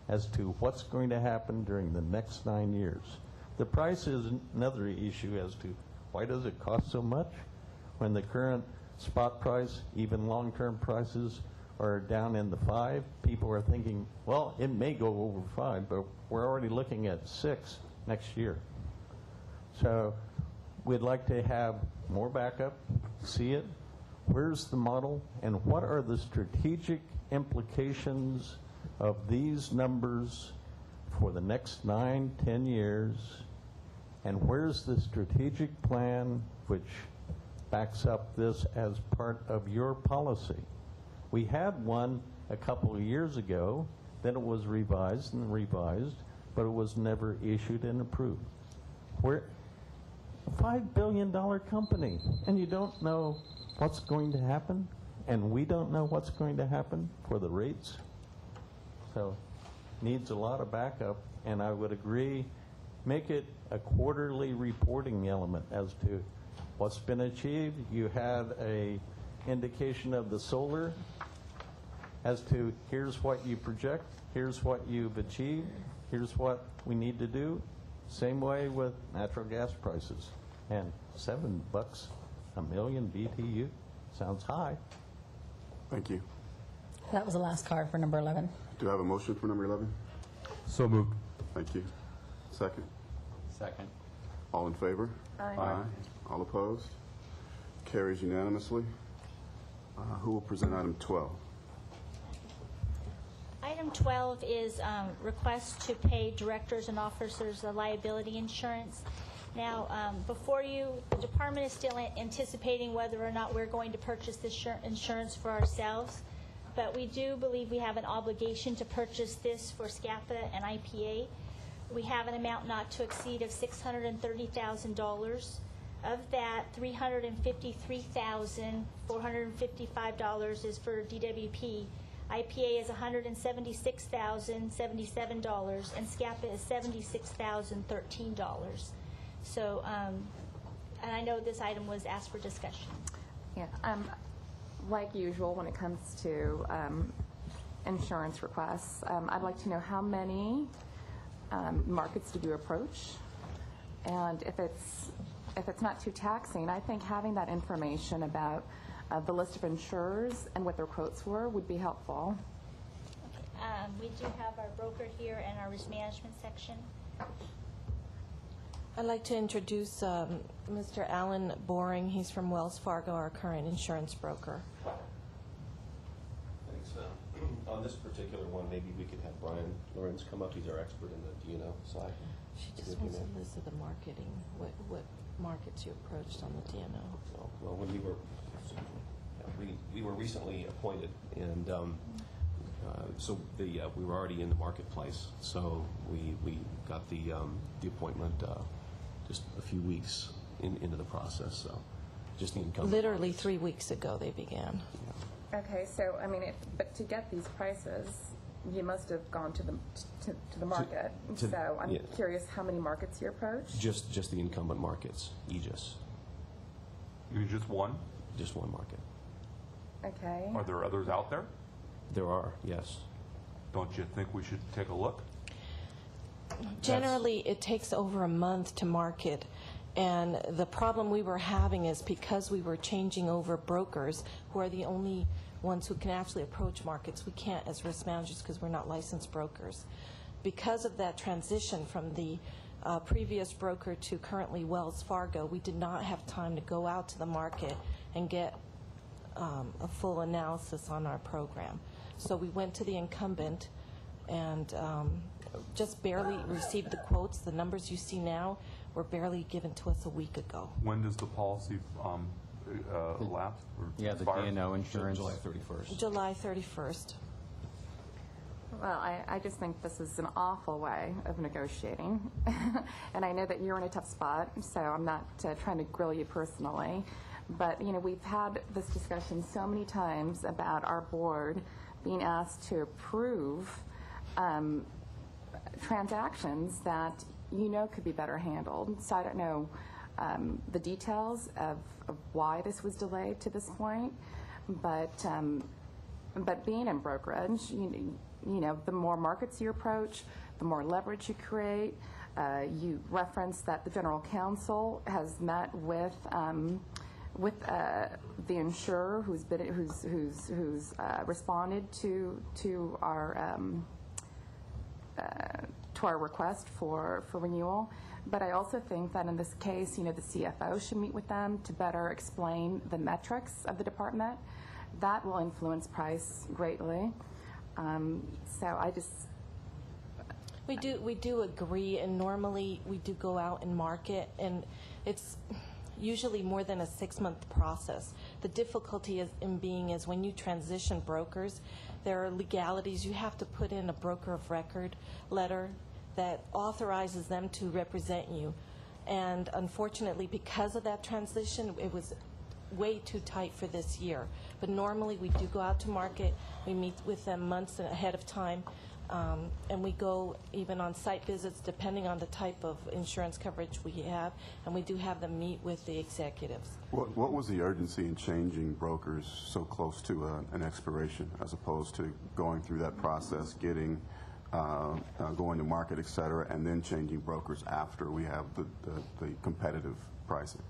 as to what's going to happen during the next 9 years. The price is another issue as to why does it cost so much when the current spot price, even long-term prices, are down in the 5. People are thinking, well, it may go over 5, but we're already looking at 6 next year. So we'd like to have more backup, see it. Where's the model, and what are the strategic implications of these numbers for the next 9, 10 years, and where's the strategic plan which backs up this as part of your policy? We had one a couple of years ago, then it was revised and revised, but it was never issued and approved. We're a $5 billion company, and you don't know what's going to happen, and we don't know what's going to happen for the rates. So needs a lot of backup, and I would agree, make it a quarterly reporting element as to what's been achieved. You had a indication of the solar as to here's what you project, here's what you've achieved, here's what we need to do. Same way with natural gas prices. And $7 a million BTU sounds high. Thank you. That was the last card for number 11. Do I have a motion for number 11? So moved. Thank you. Second? Second. All in favor? Aye. All opposed? Carries unanimously. Who will present item 12? Item 12 is request to pay directors and officers a liability insurance. Now, before you, the department is still anticipating whether or not we're going to purchase this insurance for ourselves, but we do believe we have an obligation to purchase this for SCAPA and IPA. We have an amount not to exceed of $630,000. Of that, $353,455 is for DWP. IPA is $176,077, and SCAPA is $76,013. So, and I know this item was asked for discussion. Yeah, like usual, when it comes to insurance requests, I'd like to know how many markets did you approach, and if it's not too taxing, I think having that information about the list of insurers and what their quotes were would be helpful. We do have our broker here and our risk management section. I'd like to introduce Mr. Alan Boring. He's from Wells Fargo, our current insurance broker. Thanks. On this particular one, maybe we could have Brian Lorenz come up. He's our expert in the D&O side. She just wants a list of the marketing, what markets you approached on the D&O. Well, when we were recently appointed, and so we were already in the marketplace. So we got the appointment just a few weeks into the process. So just the income. Literally 3 weeks ago they began. Yeah. Okay, so I mean, but to get these prices, you must have gone to the market. So I'm curious how many markets you approached. Just the incumbent markets, Aegis. You mean just one? Just one market. Okay. Are there others out there? There are, yes. Don't you think we should take a look? Generally, it takes over a month to market, and the problem we were having is because we were changing over brokers who are the only ones who can actually approach markets. We can't as risk managers because we're not licensed brokers. Because of that transition from the previous broker to currently Wells Fargo, we did not have time to go out to the market and get a full analysis on our program. So we went to the incumbent and just barely received the quotes. The numbers you see now were barely given to us a week ago. When does the policy lapse? Yeah, the D&O insurance. July 31st. July 31st. Well, I just think this is an awful way of negotiating. And I know that you're in a tough spot, so I'm not trying to grill you personally. But, you know, we've had this discussion so many times about our board being asked to approve transactions that you know could be better handled. So I don't know the details of why this was delayed to this point. But being in brokerage, you know, the more markets you approach, the more leverage you create. You referenced that the General Counsel has met with with the insurer who's responded to our request for renewal. But I also think that in this case, the CFO should meet with them to better explain the metrics of the department. That will influence price greatly. So I just... We do agree, and normally we do go out and market, and it's usually more than a 6-month process. The difficulty is when you transition brokers, there are legalities. You have to put in a broker of record letter that authorizes them to represent you. And unfortunately, because of that transition, it was way too tight for this year. But normally we do go out to market. We meet with them months ahead of time. And we go even on site visits depending on the type of insurance coverage we have, and we do have them meet with the executives. What was the urgency in changing brokers so close to an expiration, as opposed to going through that process, getting going to market, et cetera, and then changing brokers after we have the competitive pricing?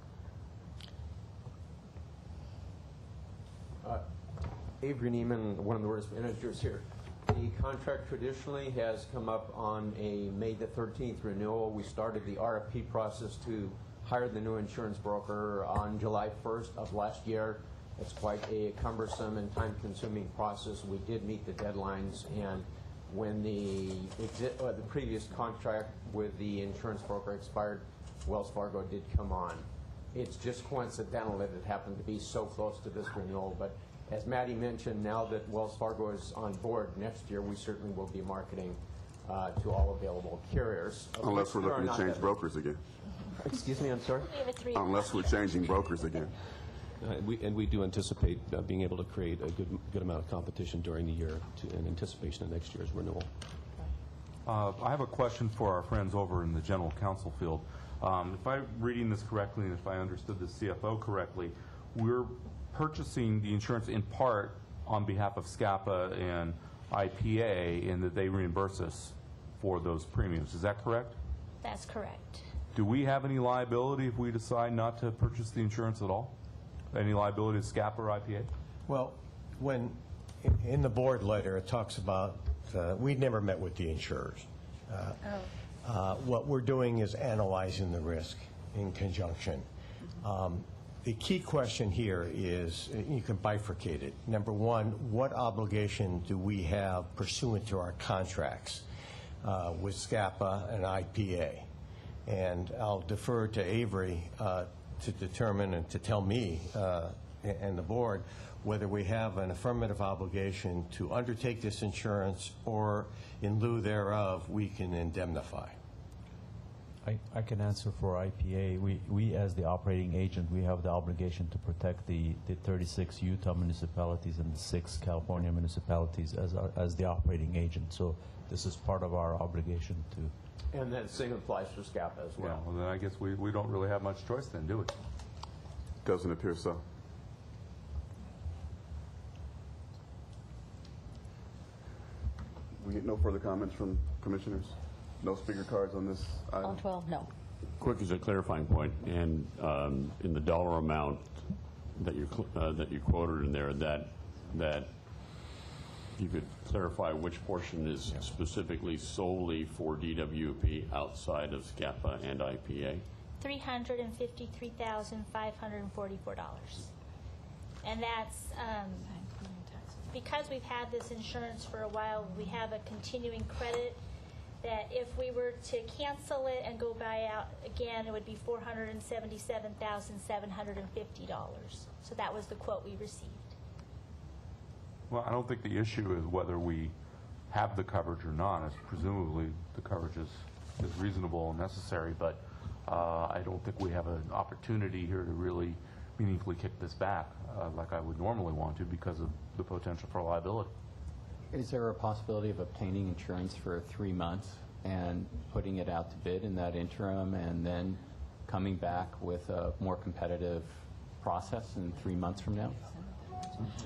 Avery Neiman, one of the risk managers here. The contract traditionally has come up on a May the 13th renewal. We started the RFP process to hire the new insurance broker on July 1st of last year. It's quite a cumbersome and time-consuming process. We did meet the deadlines, and when the previous contract with the insurance broker expired, Wells Fargo did come on. It's just coincidental that it happened to be so close to this renewal, but as Maddie mentioned, now that Wells Fargo is on board next year, we certainly will be marketing to all available carriers. Unless we're looking to change brokers again. Excuse me, I'm sorry? Unless we're changing brokers again. We do anticipate being able to create a good amount of competition during the year in anticipation of next year's renewal. I have a question for our friends over in the general counsel field. If I'm reading this correctly, and if I understood the CFO correctly, we're purchasing the insurance in part on behalf of SCAPA and IPA, and that they reimburse us for those premiums. Is that correct? That's correct. Do we have any liability if we decide not to purchase the insurance at all? Any liability to SCAPA or IPA? Well, when in the board letter it talks about we never met with the insurers. What we're doing is analyzing the risk in conjunction. The key question here is, you can bifurcate it. Number one, what obligation do we have pursuant to our contracts with SCAPA and IPA? And I'll defer to Avery to determine and to tell me and the board whether we have an affirmative obligation to undertake this insurance, or in lieu thereof, we can indemnify. I can answer for IPA. We, as the operating agent, we have the obligation to protect the 36 Utah municipalities and the 6 California municipalities as the operating agent. So this is part of our obligation to. And that same applies for SCAPA as well. Yeah, well, then I guess we don't really have much choice then, do we? Doesn't appear so. We get no further comments from commissioners? No speaker cards on this item? On 12, no. Quick as a clarifying point, and in the dollar amount that you quoted in there, that you could clarify which portion is specifically solely for DWP outside of SCAPA and IPA? $353,544. And that's because we've had this insurance for a while, we have a continuing credit that if we were to cancel it and go buy out again, it would be $477,750. So that was the quote we received. Well, I don't think the issue is whether we have the coverage or not. It's presumably the coverage is reasonable and necessary, but I don't think we have an opportunity here to really meaningfully kick this back like I would normally want to because of the potential for liability. Is there a possibility of obtaining insurance for 3 months and putting it out to bid in that interim and then coming back with a more competitive process in 3 months from now?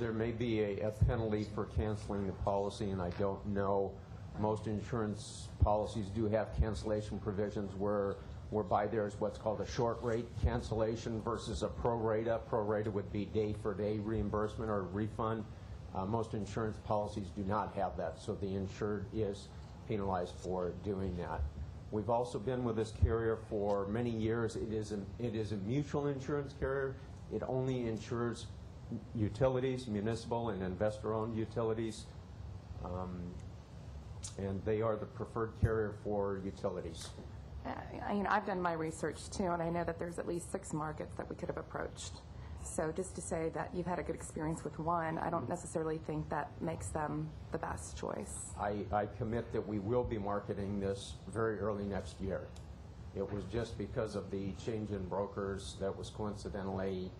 There may be a penalty for canceling the policy, and I don't know Most insurance policies do have cancellation provisions whereby there's what's called a short rate cancellation versus a prorata. Prorata would be day-for-day reimbursement or refund. Most insurance policies do not have that, so the insured is penalized for doing that. We've also been with this carrier for many years. It is a mutual insurance carrier. It only insures utilities, municipal and investor-owned utilities, and they are the preferred carrier for utilities. I've done my research too, and I know that there's at least 6 markets that we could have approached. So just to say that you've had a good experience with one, I don't necessarily think that makes them the best choice. I commit that we will be marketing this very early next year. It was just because of the change in brokers that was coincidentally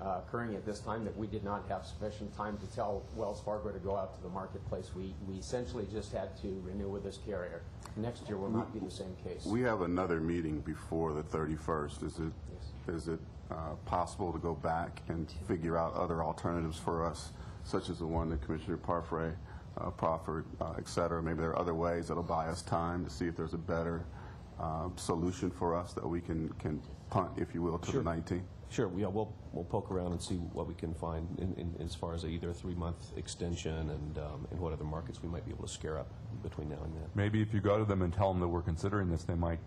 occurring at this time that we did not have sufficient time to tell Wells Fargo to go out to the marketplace. We essentially just had to renew with this carrier. Next year will not be the same case. We have another meeting before the 31st. Is it possible to go back and figure out other alternatives for us, such as the one that Commissioner Parfrey proffered, et cetera? Maybe there are other ways that will buy us time to see if there's a better solution for us that we can punt, if you will, to the 19th? Sure, we'll poke around and see what we can find in as far as either a 3-month extension and what other markets we might be able to scare up between now and then. Maybe if you go to them and tell them that we're considering this, they might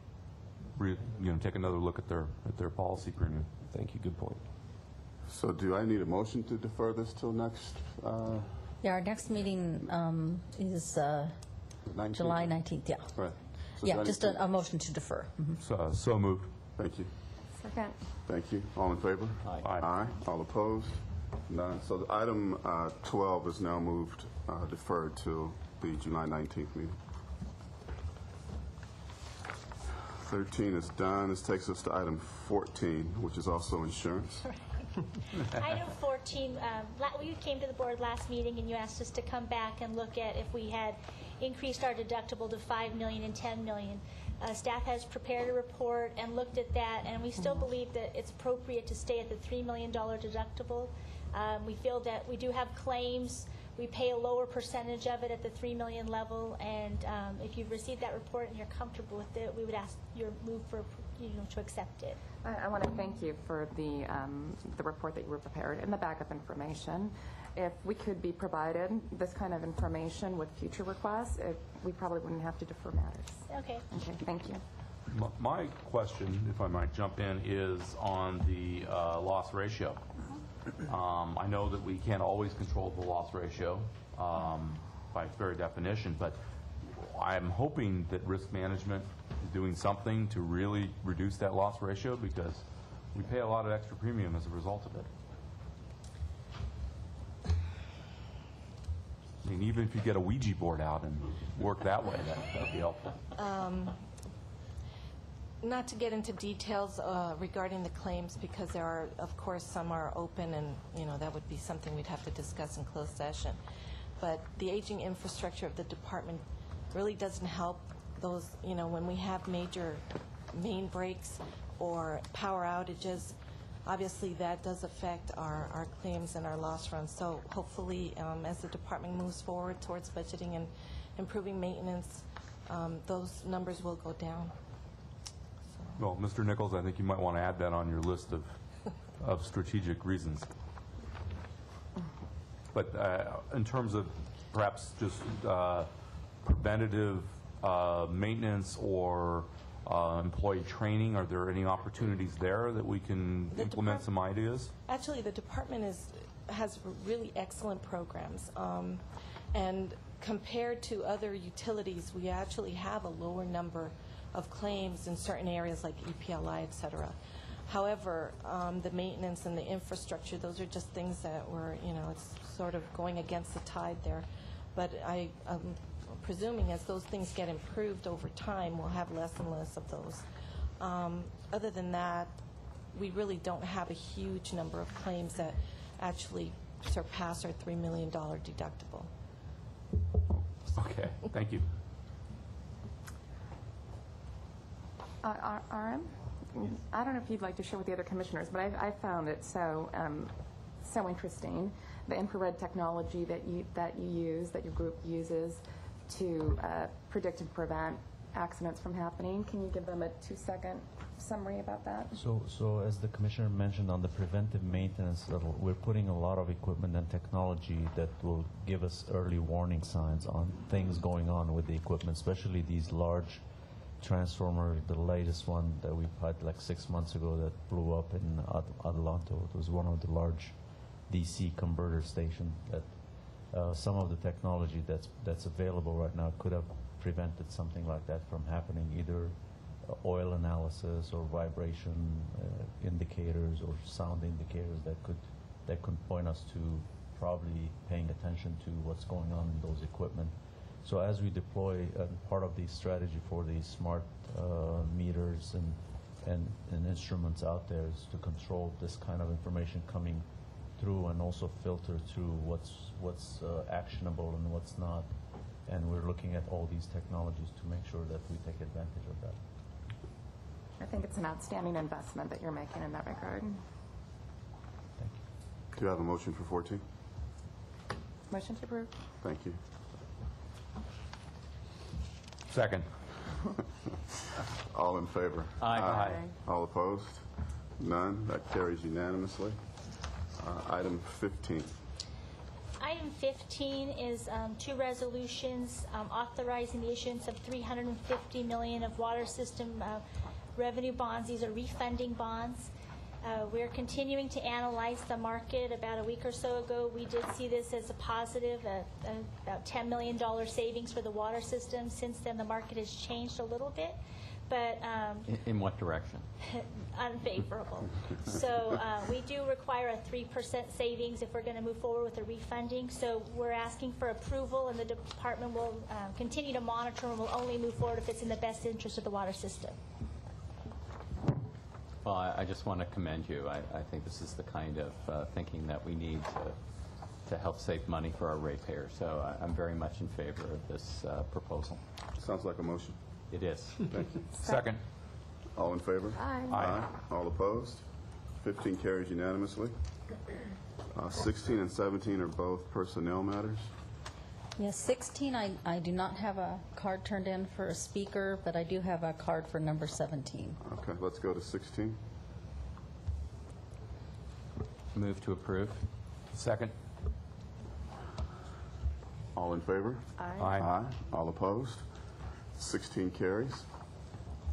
take another look at their policy premium. Thank you. Good point. So do I need a motion to defer this till next? Yeah, our next meeting is 19th? July 19th, yeah. Right. So Yeah, just a motion to defer. So moved. Thank you. Second. Thank you. All in favor? Aye. Aye. All opposed? None. So the item 12 is now moved, deferred to the July 19th meeting. 13 is done. This takes us to item 14, which is also insurance. Item 14, we came to the board last meeting and you asked us to come back and look at if we had increased our deductible to $5 million and $10 million. Staff has prepared a report and looked at that, and we still believe that it's appropriate to stay at the $3 million deductible. We feel that we do have claims. We pay a lower percentage of it at the $3 million level, and if you've received that report and you're comfortable with it, we would ask your move for to accept it. I want to thank you for the report that you were prepared and the backup information. If we could be provided this kind of information with future requests, we probably wouldn't have to defer matters. Okay. Okay, thank you. My question, if I might jump in, is on the loss ratio. I know that we can't always control the loss ratio by its very definition, but I'm hoping that risk management is doing something to really reduce that loss ratio, because we pay a lot of extra premium as a result of it. I mean, even if you get a Ouija board out and work that way, that would be helpful. Not to get into details regarding the claims, because there are, of course, some are open, and that would be something we'd have to discuss in closed session. But the aging infrastructure of the department really doesn't help those. When we have major main breaks or power outages, obviously that does affect our claims and our loss runs. So hopefully, as the department moves forward towards budgeting and improving maintenance, those numbers will go down. Well, Mr. Nichols, I think you might want to add that on your list of strategic reasons. But in terms of perhaps just preventative maintenance or employee training, are there any opportunities there that we can implement some ideas? Actually, the department has really excellent programs. And compared to other utilities, we actually have a lower number of claims in certain areas like EPLI, et cetera. However, the maintenance and the infrastructure, those are just things that were, it's sort of going against the tide there. But I'm presuming as those things get improved over time, we'll have less and less of those. Other than that, we really don't have a huge number of claims that actually surpass our $3 million deductible. Okay, thank you. RM? I don't know if you'd like to share with the other commissioners, but I found it so interesting, the infrared technology that you use, that your group uses to predict and prevent accidents from happening. Can you give them a 2-second summary about that? So as the commissioner mentioned on the preventive maintenance level, we're putting a lot of equipment and technology that will give us early warning signs on things going on with the equipment, especially these large transformers. The latest one that we had like 6 months ago that blew up in Adelanto. It was one of the large DC converter station that some of the technology that's available right now could have prevented something like that from happening, either oil analysis or vibration indicators or sound indicators that could point us to probably paying attention to what's going on in those equipment. So as we deploy part of the strategy for the smart meters and instruments out there is to control this kind of information coming through and also filter through what's actionable and what's not. And we're looking at all these technologies to make sure that we take advantage of that. I think it's an outstanding investment that you're making in that regard. Do you have a motion for 14? Motion to approve. Thank you. Second. All in favor? Aye. All opposed? None. That carries unanimously. Item 15. Item 15 is two resolutions authorizing the issuance of $350 million of water system revenue bonds. These are refunding bonds. We're continuing to analyze the market. About a week or so ago, we did see this as a positive, about $10 million savings for the water system. Since then, the market has changed a little bit. But in what direction? Unfavorable. So we do require a 3% savings if we're going to move forward with the refunding. So we're asking for approval, and the department will continue to monitor and will only move forward if it's in the best interest of the water system. Well, I just want to commend you. I think this is the kind of thinking that we need to help save money for our ratepayers. So I'm very much in favor of this proposal. Sounds like a motion. It is. Thank you. Second. All in favor? Aye. All opposed? 15 carries unanimously. 16 and 17 are both personnel matters. Yes, 16, I do not have a card turned in for a speaker, but I do have a card for number 17. Okay, let's go to 16. Move to approve. Second. All in favor? Aye. Aye. All opposed? 16 carries.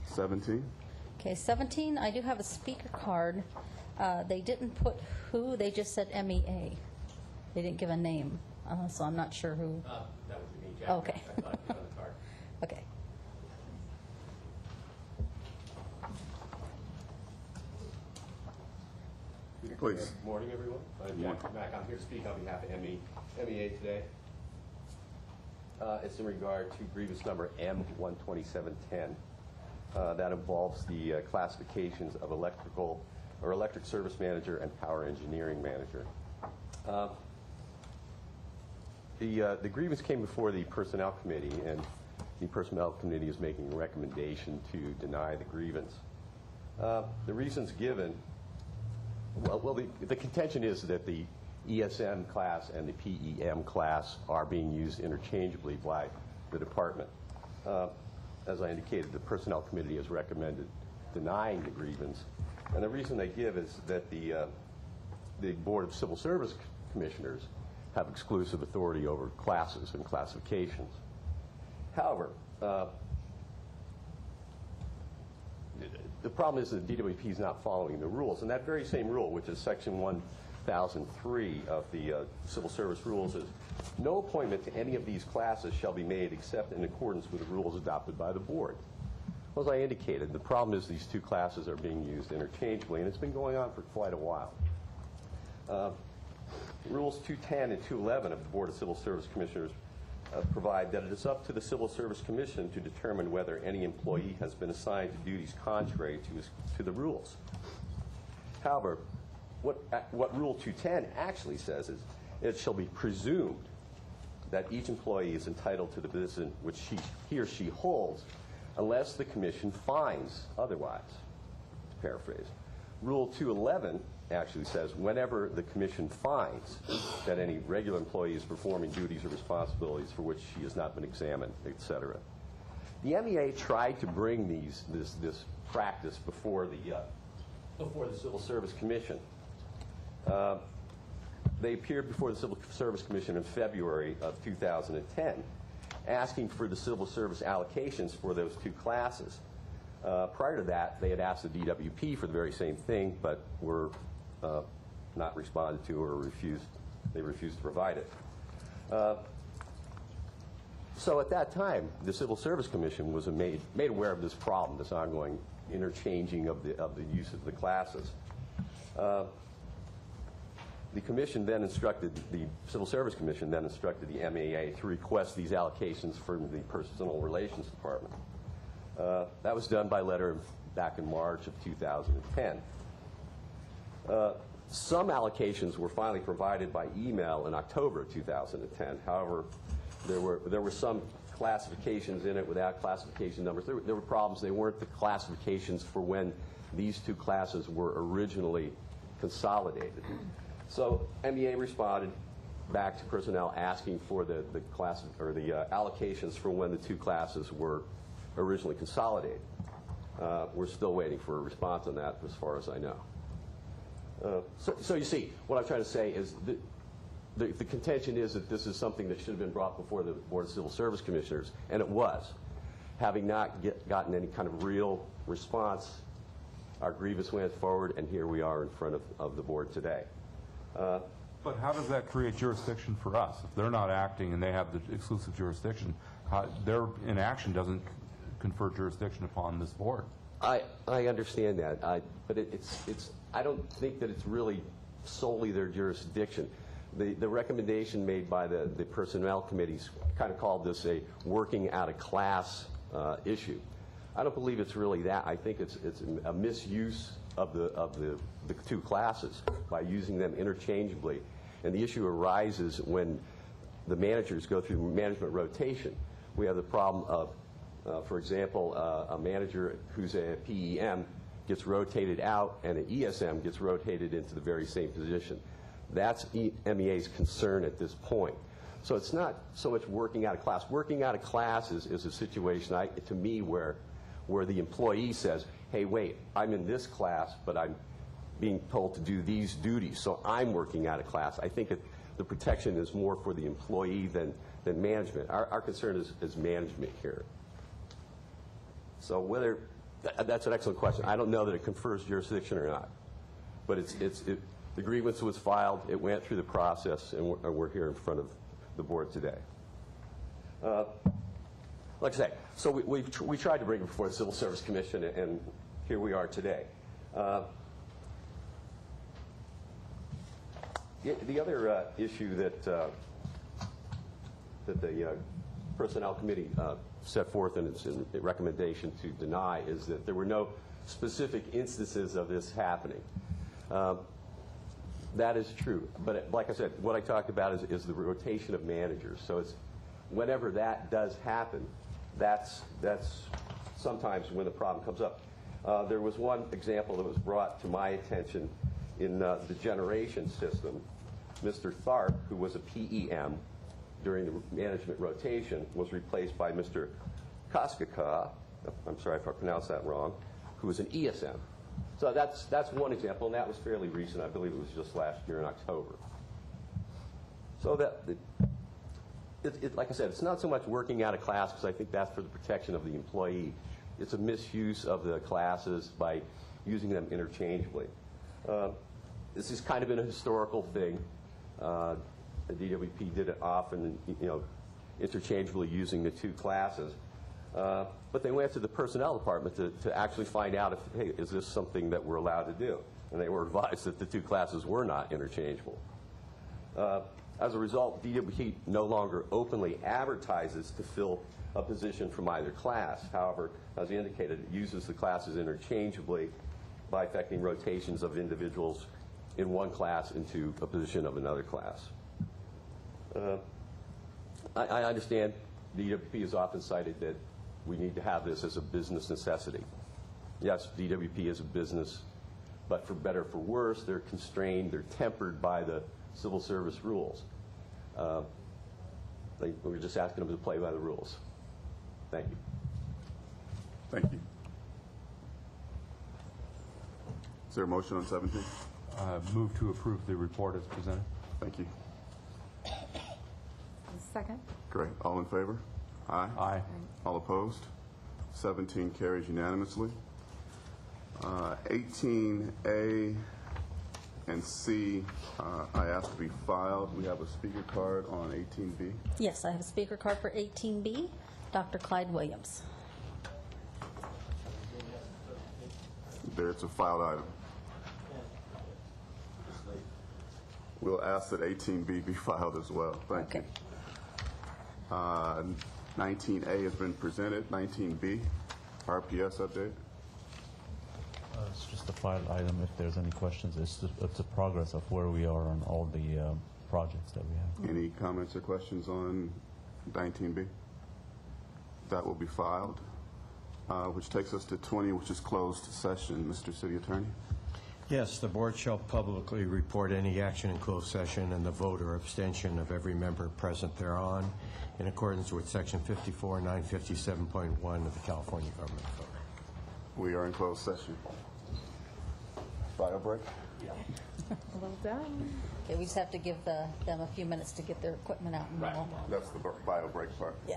17. Okay, 17, I do have a speaker card. They didn't put who, they just said MEA. They didn't give a name, so I'm not sure who. That was me, Jack. Okay. I thought you on the card. Okay. Please. Good morning, everyone. I'm Jack Mack. I'm here to speak on behalf of MEA today. It's in regard to grievance number M12710. That involves the classifications of electric service manager and power engineering manager. The grievance came before the Personnel Committee, and the Personnel Committee is making a recommendation to deny the grievance. The reasons given, the contention is that the ESM class and the PEM class are being used interchangeably by the department. As I indicated, the Personnel Committee has recommended denying the grievance, and the reason they give is that the Board of Civil Service Commissioners have exclusive authority over classes and classifications. However, the problem is that DWP is not following the rules, and that very same rule, which is Section 1003 of the Civil Service Rules, is no appointment to any of these classes shall be made except in accordance with the rules adopted by the board. As I indicated, the problem is these two classes are being used interchangeably, and it's been going on for quite a while. Rules 210 and 211 of the Board of Civil Service Commissioners provide that it is up to the Civil Service Commission to determine whether any employee has been assigned to duties contrary to the rules. However, what Rule 210 actually says is it shall be presumed that each employee is entitled to the position which he or she holds unless the Commission finds otherwise, to paraphrase. Rule 211 actually says whenever the commission finds that any regular employee is performing duties or responsibilities for which she has not been examined, etc. The MEA tried to bring this practice before the Civil Service Commission. They appeared before the Civil Service Commission in February of 2010, asking for the civil service allocations for those two classes. Prior to that, they had asked the DWP for the very same thing, but were not responded to or refused. They refused to provide it. So at that time, the Civil Service Commission was made aware of this problem, this ongoing interchanging of the use of the classes. The commission then instructed, the Civil Service Commission then instructed the MEA to request these allocations from the Personnel Relations Department. That was done by letter back in March of 2010. Some allocations were finally provided by email in October of 2010. However, there were some classifications in it without classification numbers. There were problems. They weren't the classifications for when these two classes were originally consolidated. So MEA responded back to personnel asking for the allocations for when the two classes were originally consolidated. We're still waiting for a response on that, as far as I know. So you see, what I'm trying to say is the contention is that this is something that should have been brought before the Board of Civil Service Commissioners, and it was. Having not gotten any kind of real response, our grievance went forward, and here we are in front of the board today. But how does that create jurisdiction for us? If they're not acting and they have the exclusive jurisdiction, their inaction doesn't confer jurisdiction upon this board. I understand that, but I don't think that it's really solely their jurisdiction. The recommendation made by the personnel committees kind of called this a working out of class issue. I don't believe it's really that. I think it's a misuse of the two classes by using them interchangeably. And the issue arises when the managers go through management rotation. We have the problem of, for example, a manager who's a PEM gets rotated out and an ESM gets rotated into the very same position. That's MEA's concern at this point. So it's not so much working out of class. Working out of class is a situation, to me, where the employee says, hey, wait, I'm in this class, but I'm being told to do these duties, so I'm working out of class. I think the protection is more for the employee than management. Our concern is management here. So that's an excellent question. I don't know that it confers jurisdiction or not, but the grievance was filed, it went through the process, and we're here in front of the board today. Like I say, so we tried to bring it before the Civil Service Commission, and here we are today. The other issue that the Personnel Committee set forth in its recommendation to deny is that there were no specific instances of this happening. That is true, but like I said, what I talked about is the rotation of managers. So it's whenever that does happen, that's sometimes when the problem comes up. There was one example that was brought to my attention in the generation system. Mr. Tharp, who was a PEM during the management rotation, was replaced by Mr. Koskaka, I'm sorry if I pronounced that wrong, who was an ESM. So that's one example, and that was fairly recent. I believe it was just last year in October. So like I said, it's not so much working out of class, because I think that's for the protection of the employee. It's a misuse of the classes by using them interchangeably. This is kind of a historical thing. The DWP did it often, interchangeably using the two classes. But they went to the personnel department to actually find out if, hey, is this something that we're allowed to do? And they were advised that the two classes were not interchangeable. As a result, DWP no longer openly advertises to fill a position from either class. However, as I indicated, it uses the classes interchangeably by effecting rotations of individuals in one class into a position of another class. I understand DWP has often cited that we need to have this as a business necessity. Yes, DWP is a business, but for better or for worse, they're constrained, they're tempered by the civil service rules. We're just asking them to play by the rules. Thank you. Thank you. Is there a motion on 17? Move to approve the report as presented. Thank you. Second. Great. All in favor? Aye. Aye. All opposed? 17 carries unanimously. 18A and C, I asked to be filed. We have a speaker card on 18B. Yes, I have a speaker card for 18B, Dr. Clyde Williams. There, it's a filed item. We'll ask that 18B be filed as well. Thank you. 19A has been presented. 19B, RPS update. It's just a filed item. If there's any questions, it's a progress of where we are on all the projects that we have. Any comments or questions on 19B? That will be filed, which takes us to 20, which is closed session. Mr. City Attorney? Yes, the board shall publicly report any action in closed session and the vote or abstention of every member present thereon in accordance with Section 54 and 957.1 of the California Government Code. We are in closed session. Bio break? Yeah. Well done. Okay, we just have to give them a few minutes to get their equipment out. And Right. That's the bio break part. Yeah.